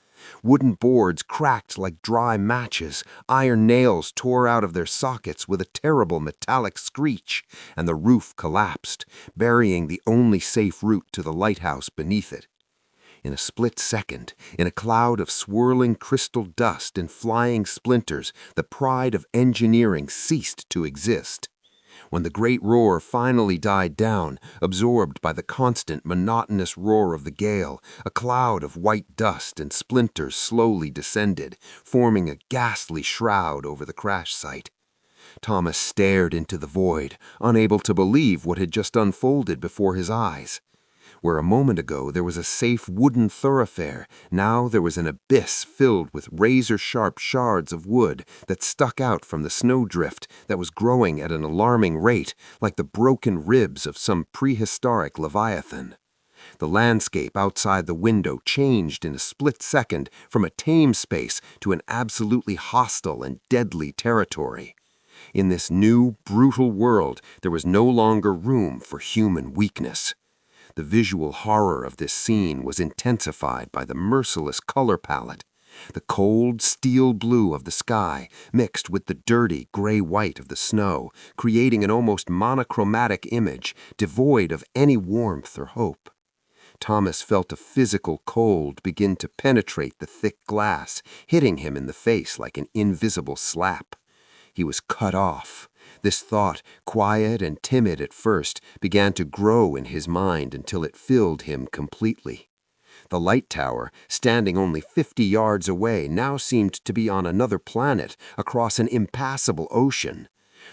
Wooden boards cracked like dry matches, iron nails tore out of their sockets with a terrible metallic screech, and the roof collapsed, burying the only safe route to the lighthouse beneath it. In a split second, in a cloud of swirling crystal dust and flying splinters, the pride of engineering ceased to exist. When the great roar finally died down, absorbed by the constant, monotonous roar of the gale, a cloud of white dust and splinters slowly descended, forming a ghastly shroud over the crash site. Thomas stared into the void, unable to believe what had just unfolded before his eyes. Where a moment ago there was a safe wooden thoroughfare, now there was an abyss filled with razor-sharp shards of wood that stuck out from the snowdrift that was growing at an alarming rate, like the broken ribs of some prehistoric leviathan. The landscape outside the window changed in a split second from a tame space to an absolutely hostile and deadly territory. In this new, brutal world, there was no longer room for human weakness. The visual horror of this scene was intensified by the merciless color palette. The cold, steel blue of the sky mixed with the dirty, gray-white of the snow, creating an almost monochromatic image, devoid of any warmth or hope. Thomas felt a physical cold begin to penetrate the thick glass, hitting him in the face like an invisible slap. He was cut off. This thought, quiet and timid at first, began to grow in his mind until it filled him completely. The light tower, standing only 50 yards away, now seemed to be on another planet, across an impassable ocean.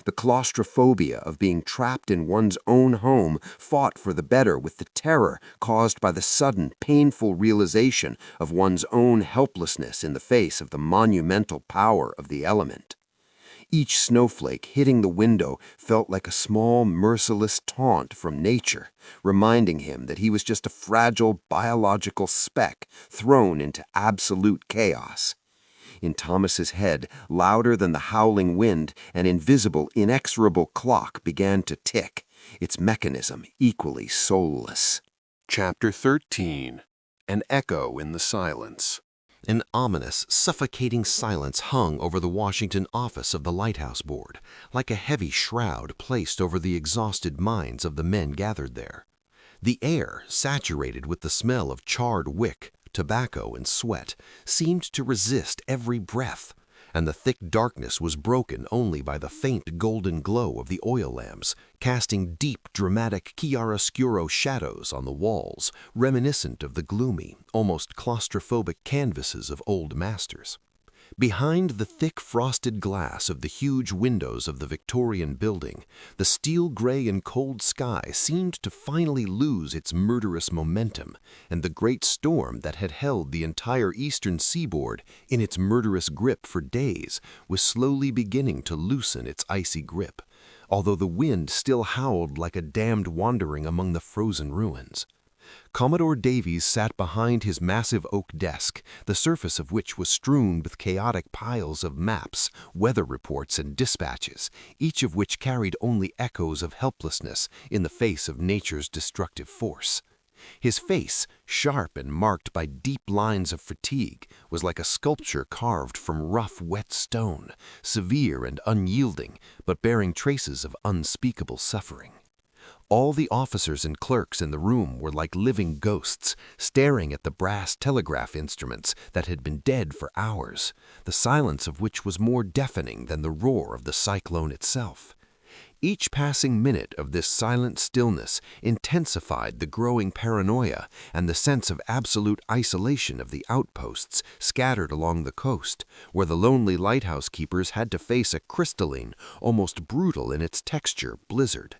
The claustrophobia of being trapped in one's own home fought for the better with the terror caused by the sudden, painful realization of one's own helplessness in the face of the monumental power of the element. Each snowflake hitting the window felt like a small, merciless taunt from nature, reminding him that he was just a fragile biological speck thrown into absolute chaos. In Thomas's head, louder than the howling wind, an invisible, inexorable clock began to tick, its mechanism equally soulless. Chapter 13. An Echo in the Silence. An ominous, suffocating silence hung over the Washington office of the Lighthouse Board, like a heavy shroud placed over the exhausted minds of the men gathered there. The air, saturated with the smell of charred wick, tobacco, and sweat, seemed to resist every breath, and the thick darkness was broken only by the faint golden glow of the oil lamps, casting deep, dramatic chiaroscuro shadows on the walls, reminiscent of the gloomy, almost claustrophobic canvases of old masters. Behind the thick frosted glass of the huge windows of the Victorian building, the steel gray and cold sky seemed to finally lose its murderous momentum, and the great storm that had held the entire eastern seaboard in its murderous grip for days was slowly beginning to loosen its icy grip, although the wind still howled like a damned wandering among the frozen ruins. Commodore Davies sat behind his massive oak desk, the surface of which was strewn with chaotic piles of maps, weather reports, and dispatches, each of which carried only echoes of helplessness in the face of nature's destructive force. His face, sharp and marked by deep lines of fatigue, was like a sculpture carved from rough, wet stone, severe and unyielding, but bearing traces of unspeakable suffering. All the officers and clerks in the room were like living ghosts, staring at the brass telegraph instruments that had been dead for hours, the silence of which was more deafening than the roar of the cyclone itself. Each passing minute of this silent stillness intensified the growing paranoia and the sense of absolute isolation of the outposts scattered along the coast, where the lonely lighthouse keepers had to face a crystalline, almost brutal in its texture, blizzard.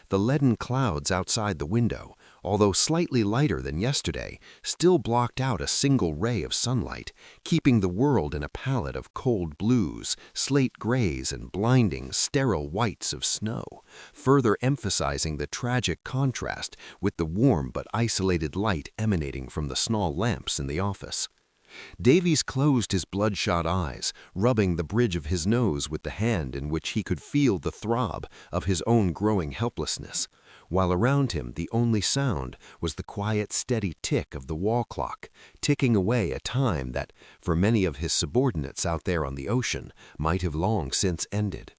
The leaden clouds outside the window, although slightly lighter than yesterday, still blocked out a single ray of sunlight, keeping the world in a palette of cold blues, slate grays, and blinding, sterile whites of snow, further emphasizing the tragic contrast with the warm but isolated light emanating from the small lamps in the office. Davies closed his bloodshot eyes, rubbing the bridge of his nose with the hand in which he could feel the throb of his own growing helplessness, while around him the only sound was the quiet, steady tick of the wall clock, ticking away a time that, for many of his subordinates out there on the ocean, might have long since ended.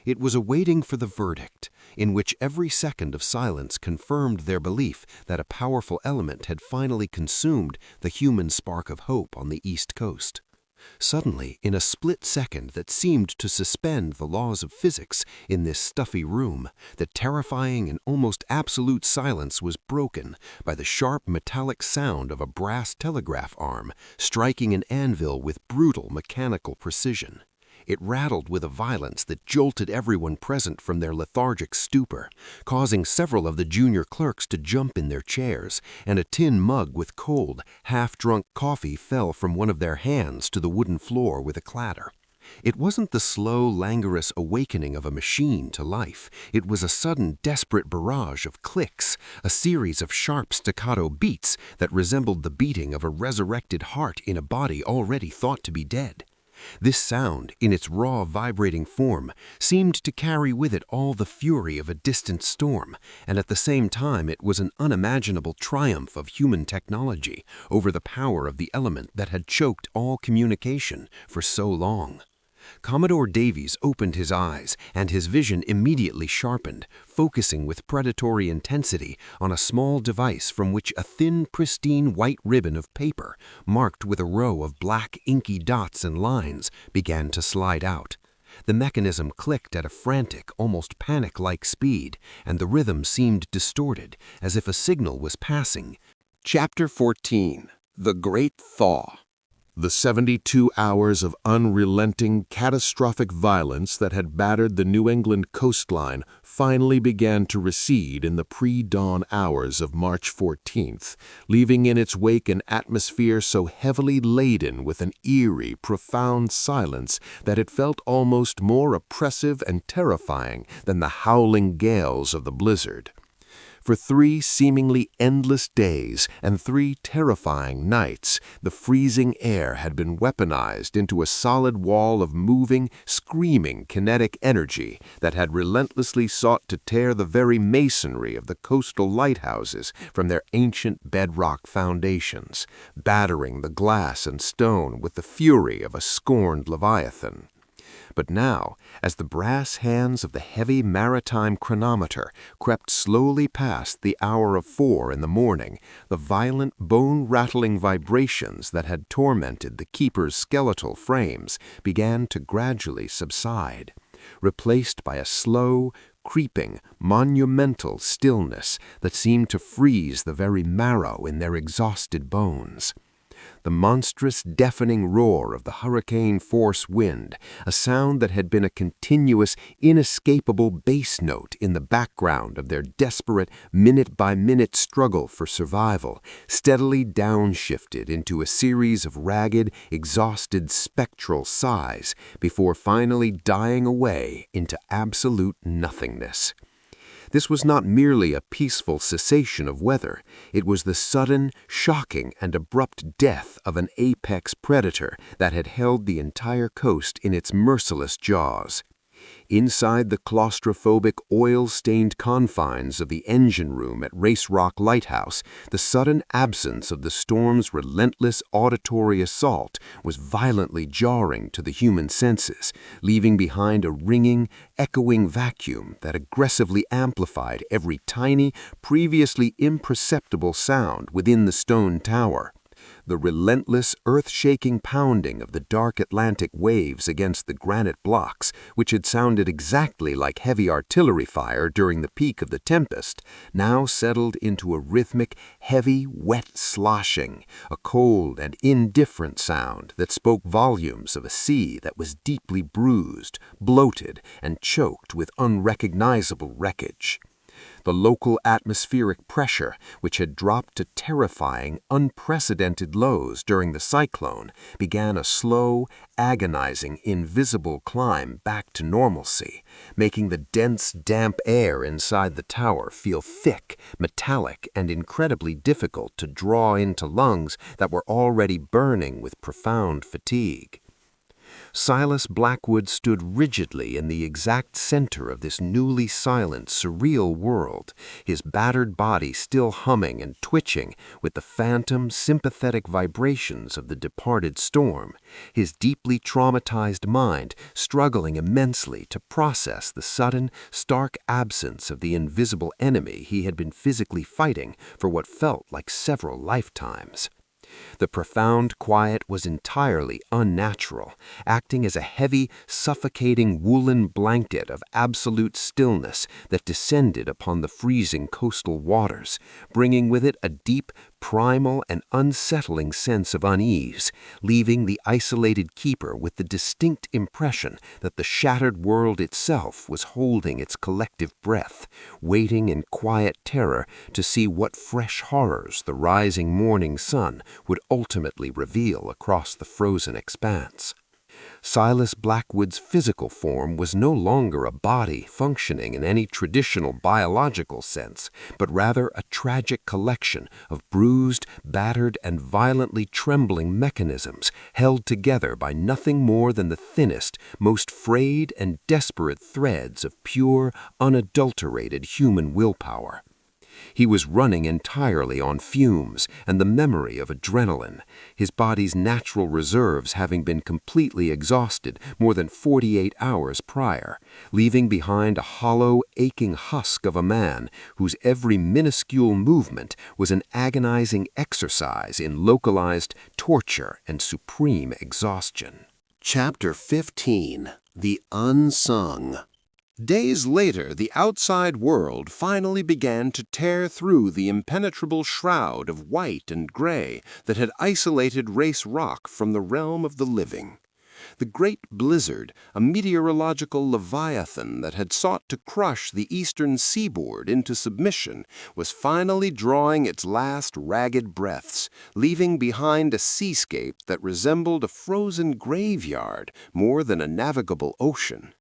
It was a waiting for the verdict, in which every second of silence confirmed their belief that a powerful element had finally consumed the human spark of hope on the East Coast. Suddenly, in a split second that seemed to suspend the laws of physics in this stuffy room, the terrifying and almost absolute silence was broken by the sharp metallic sound of a brass telegraph arm striking an anvil with brutal mechanical precision. It rattled with a violence that jolted everyone present from their lethargic stupor, causing several of the junior clerks to jump in their chairs, and a tin mug with cold, half-drunk coffee fell from one of their hands to the wooden floor with a clatter. It wasn't the slow, languorous awakening of a machine to life. It was a sudden, desperate barrage of clicks, a series of sharp staccato beats that resembled the beating of a resurrected heart in a body already thought to be dead. This sound, in its raw, vibrating form, seemed to carry with it all the fury of a distant storm, and at the same time it was an unimaginable triumph of human technology over the power of the element that had choked all communication for so long. Commodore Davies opened his eyes, and his vision immediately sharpened, focusing with predatory intensity on a small device from which a thin, pristine white ribbon of paper, marked with a row of black, inky dots and lines, began to slide out. The mechanism clicked at a frantic, almost panic-like speed, and the rhythm seemed distorted, as if a signal was passing. Chapter 14. The Great Thaw. The 72 hours of unrelenting, catastrophic violence that had battered the New England coastline finally began to recede in the pre-dawn hours of March 14th, leaving in its wake an atmosphere so heavily laden with an eerie, profound silence that it felt almost more oppressive and terrifying than the howling gales of the blizzard. For 3 seemingly endless days and 3 terrifying nights, the freezing air had been weaponized into a solid wall of moving, screaming kinetic energy that had relentlessly sought to tear the very masonry of the coastal lighthouses from their ancient bedrock foundations, battering the glass and stone with the fury of a scorned leviathan. But now, as the brass hands of the heavy maritime chronometer crept slowly past the hour of 4 in the morning, the violent, bone-rattling vibrations that had tormented the keeper's skeletal frames began to gradually subside, replaced by a slow, creeping, monumental stillness that seemed to freeze the very marrow in their exhausted bones. The monstrous, deafening roar of the hurricane-force wind, a sound that had been a continuous, inescapable bass note in the background of their desperate, minute-by-minute struggle for survival, steadily downshifted into a series of ragged, exhausted, spectral sighs before finally dying away into absolute nothingness. This was not merely a peaceful cessation of weather. It was the sudden, shocking, and abrupt death of an apex predator that had held the entire coast in its merciless jaws. Inside the claustrophobic, oil-stained confines of the engine room at Race Rock Lighthouse, the sudden absence of the storm's relentless auditory assault was violently jarring to the human senses, leaving behind a ringing, echoing vacuum that aggressively amplified every tiny, previously imperceptible sound within the stone tower. The relentless, earth-shaking pounding of the dark Atlantic waves against the granite blocks, which had sounded exactly like heavy artillery fire during the peak of the tempest, now settled into a rhythmic, heavy, wet sloshing, a cold and indifferent sound that spoke volumes of a sea that was deeply bruised, bloated, and choked with unrecognizable wreckage. The local atmospheric pressure, which had dropped to terrifying, unprecedented lows during the cyclone, began a slow, agonizing, invisible climb back to normalcy, making the dense, damp air inside the tower feel thick, metallic, and incredibly difficult to draw into lungs that were already burning with profound fatigue. Silas Blackwood stood rigidly in the exact center of this newly silent, surreal world, his battered body still humming and twitching with the phantom, sympathetic vibrations of the departed storm, his deeply traumatized mind struggling immensely to process the sudden, stark absence of the invisible enemy he had been physically fighting for what felt like several lifetimes. The profound quiet was entirely unnatural, acting as a heavy, suffocating woolen blanket of absolute stillness that descended upon the freezing coastal waters, bringing with it a deep, primal, and unsettling sense of unease, leaving the isolated keeper with the distinct impression that the shattered world itself was holding its collective breath, waiting in quiet terror to see what fresh horrors the rising morning sun would ultimately reveal across the frozen expanse. Silas Blackwood's physical form was no longer a body functioning in any traditional biological sense, but rather a tragic collection of bruised, battered, and violently trembling mechanisms held together by nothing more than the thinnest, most frayed and desperate threads of pure, unadulterated human willpower. He was running entirely on fumes and the memory of adrenaline, his body's natural reserves having been completely exhausted more than 48 hours prior, leaving behind a hollow, aching husk of a man whose every minuscule movement was an agonizing exercise in localized torture and supreme exhaustion. Chapter 15. The Unsung. Days later, the outside world finally began to tear through the impenetrable shroud of white and gray that had isolated Race Rock from the realm of the living. The Great Blizzard, a meteorological leviathan that had sought to crush the eastern seaboard into submission, was finally drawing its last ragged breaths, leaving behind a seascape that resembled a frozen graveyard more than a navigable ocean.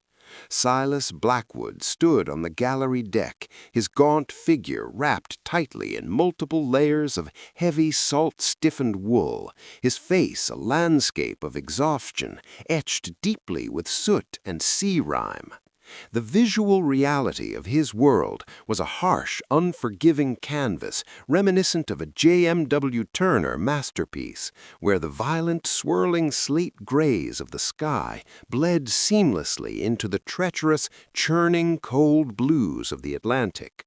Silas Blackwood stood on the gallery deck, his gaunt figure wrapped tightly in multiple layers of heavy salt-stiffened wool, his face a landscape of exhaustion, etched deeply with soot and sea rime. The visual reality of his world was a harsh, unforgiving canvas reminiscent of a J.M.W. Turner masterpiece, where the violent, swirling slate grays of the sky bled seamlessly into the treacherous, churning, cold blues of the Atlantic.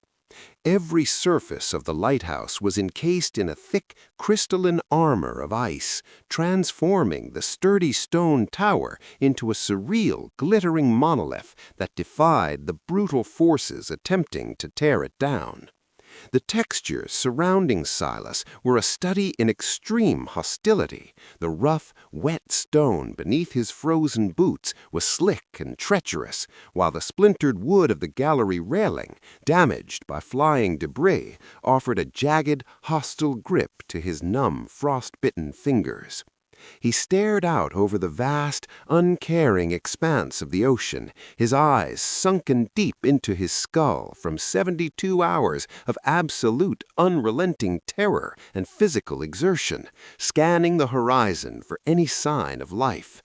Every surface of the lighthouse was encased in a thick, crystalline armor of ice, transforming the sturdy stone tower into a surreal, glittering monolith that defied the brutal forces attempting to tear it down. The textures surrounding Silas were a study in extreme hostility. The rough, wet stone beneath his frozen boots was slick and treacherous, while the splintered wood of the gallery railing, damaged by flying debris, offered a jagged, hostile grip to his numb, frost-bitten fingers. He stared out over the vast, uncaring expanse of the ocean, his eyes sunken deep into his skull from 72 hours of absolute, unrelenting terror and physical exertion, scanning the horizon for any sign of life.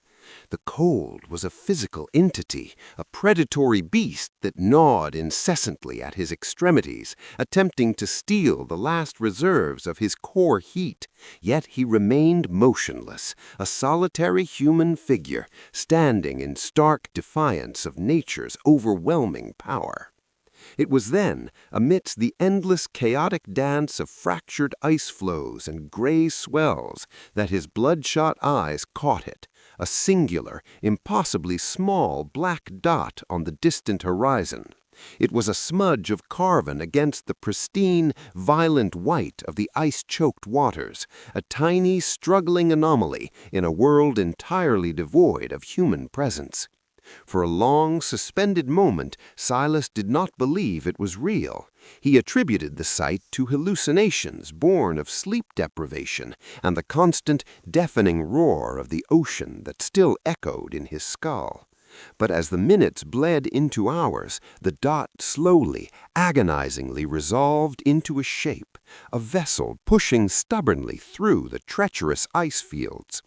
The cold was a physical entity, a predatory beast that gnawed incessantly at his extremities, attempting to steal the last reserves of his core heat. Yet he remained motionless, a solitary human figure, standing in stark defiance of nature's overwhelming power. It was then, amidst the endless chaotic dance of fractured ice floes and gray swells, that his bloodshot eyes caught it, a singular, impossibly small black dot on the distant horizon. It was a smudge of carven against the pristine, violent white of the ice-choked waters, a tiny, struggling anomaly in a world entirely devoid of human presence. For a long, suspended moment, Silas did not believe it was real. He attributed the sight to hallucinations born of sleep deprivation and the constant, deafening roar of the ocean that still echoed in his skull. But as the minutes bled into hours, the dot slowly, agonizingly resolved into a shape, a vessel pushing stubbornly through the treacherous ice fields.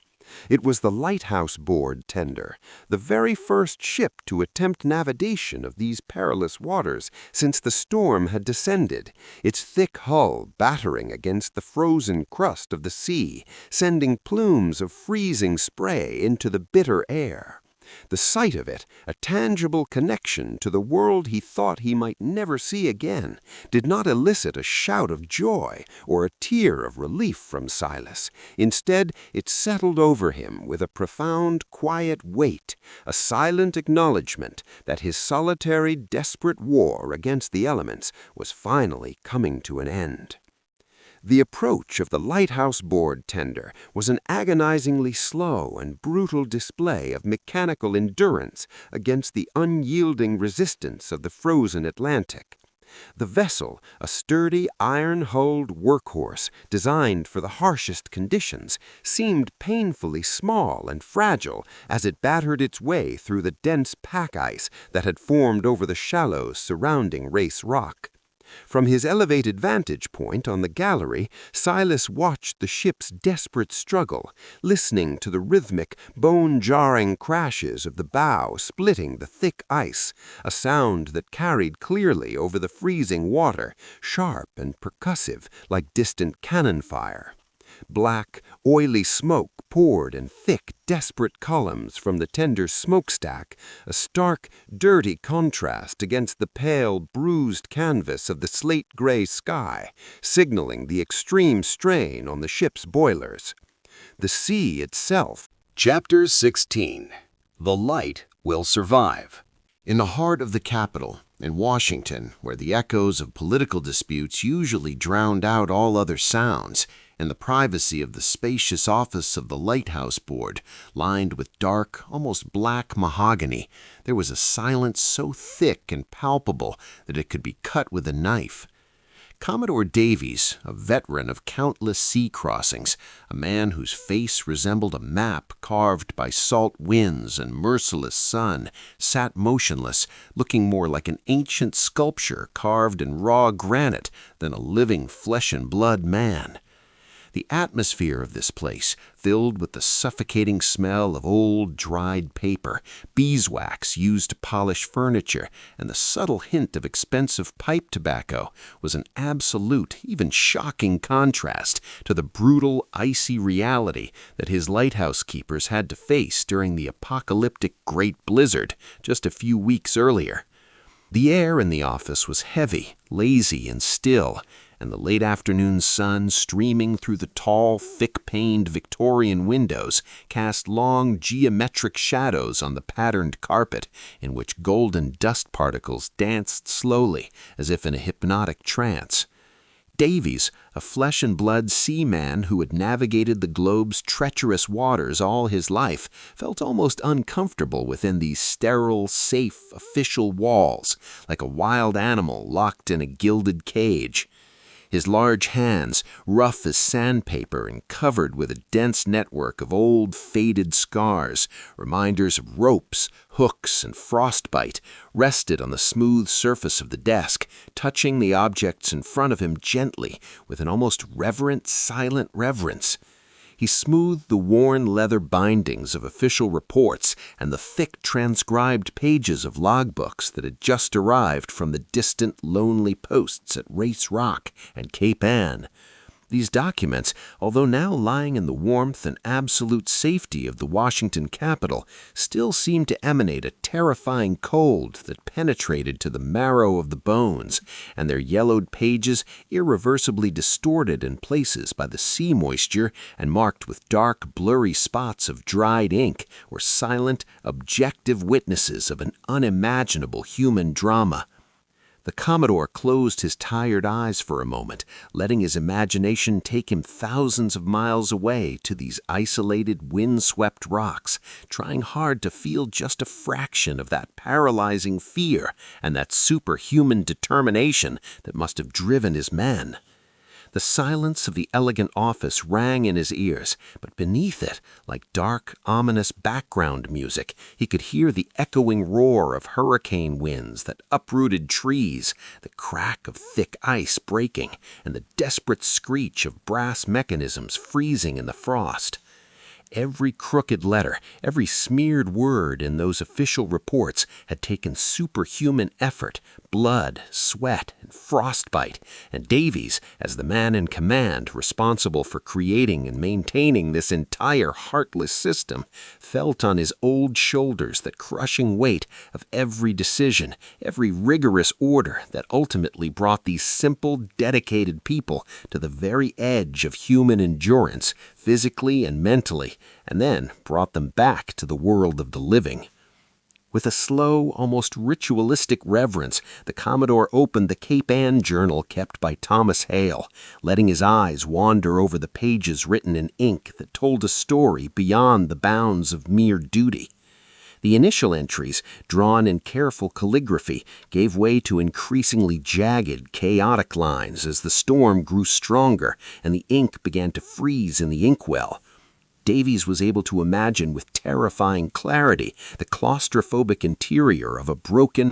It was the Lighthouse Board tender, the very first ship to attempt navigation of these perilous waters since the storm had descended, its thick hull battering against the frozen crust of the sea, sending plumes of freezing spray into the bitter air. The sight of it, a tangible connection to the world he thought he might never see again, did not elicit a shout of joy or a tear of relief from Silas. Instead, it settled over him with a profound, quiet weight, a silent acknowledgment that his solitary, desperate war against the elements was finally coming to an end. The approach of the Lighthouse Board tender was an agonizingly slow and brutal display of mechanical endurance against the unyielding resistance of the frozen Atlantic. The vessel, a sturdy, iron-hulled workhorse designed for the harshest conditions, seemed painfully small and fragile as it battered its way through the dense pack ice that had formed over the shallows surrounding Race Rock. From his elevated vantage point on the gallery, Silas watched the ship's desperate struggle, listening to the rhythmic, bone-jarring crashes of the bow splitting the thick ice, a sound that carried clearly over the freezing water, sharp and percussive like distant cannon fire. Black, oily smoke poured in thick, desperate columns from the tender smokestack, a stark, dirty contrast against the pale, bruised canvas of the slate-gray sky, signaling the extreme strain on the ship's boilers. The sea itself. Chapter 16. The Light Will Survive. In the heart of the capital, in Washington, where the echoes of political disputes usually drowned out all other sounds, in the privacy of the spacious office of the Lighthouse Board, lined with dark, almost black mahogany, there was a silence so thick and palpable that it could be cut with a knife. Commodore Davies, a veteran of countless sea crossings, a man whose face resembled a map carved by salt winds and merciless sun, sat motionless, looking more like an ancient sculpture carved in raw granite than a living flesh-and-blood man. The atmosphere of this place, filled with the suffocating smell of old dried paper, beeswax used to polish furniture, and the subtle hint of expensive pipe tobacco, was an absolute, even shocking contrast to the brutal, icy reality that his lighthouse keepers had to face during the apocalyptic Great Blizzard just a few weeks earlier. The air in the office was heavy, lazy, and still, and the late afternoon sun streaming through the tall, thick-paned Victorian windows cast long geometric shadows on the patterned carpet in which golden dust particles danced slowly as if in a hypnotic trance. Davies, a flesh-and-blood seaman who had navigated the globe's treacherous waters all his life, felt almost uncomfortable within these sterile, safe, official walls, like a wild animal locked in a gilded cage. His large hands, rough as sandpaper and covered with a dense network of old, faded scars, reminders of ropes, hooks, and frostbite, rested on the smooth surface of the desk, touching the objects in front of him gently with an almost reverent, silent reverence. He smoothed the worn leather bindings of official reports and the thick transcribed pages of logbooks that had just arrived from the distant, lonely posts at Race Rock and Cape Ann. These documents, although now lying in the warmth and absolute safety of the Washington Capitol, still seemed to emanate a terrifying cold that penetrated to the marrow of the bones, and their yellowed pages irreversibly distorted in places by the sea moisture and marked with dark, blurry spots of dried ink, were silent, objective witnesses of an unimaginable human drama. The Commodore closed his tired eyes for a moment, letting his imagination take him thousands of miles away to these isolated, wind-swept rocks, trying hard to feel just a fraction of that paralyzing fear and that superhuman determination that must have driven his men. The silence of the elegant office rang in his ears, but beneath it, like dark, ominous background music, he could hear the echoing roar of hurricane winds that uprooted trees, the crack of thick ice breaking, and the desperate screech of brass mechanisms freezing in the frost. Every crooked letter, every smeared word in those official reports had taken superhuman effort, blood, sweat, and frostbite, and Davies, as the man in command responsible for creating and maintaining this entire heartless system, felt on his old shoulders the crushing weight of every decision, every rigorous order that ultimately brought these simple, dedicated people to the very edge of human endurance, physically and mentally, and then brought them back to the world of the living. With a slow, almost ritualistic reverence, the Commodore opened the Cape Ann journal kept by Thomas Hale, letting his eyes wander over the pages written in ink that told a story beyond the bounds of mere duty. The initial entries, drawn in careful calligraphy, gave way to increasingly jagged, chaotic lines as the storm grew stronger and the ink began to freeze in the inkwell. Davies was able to imagine with terrifying clarity the claustrophobic interior of a broken,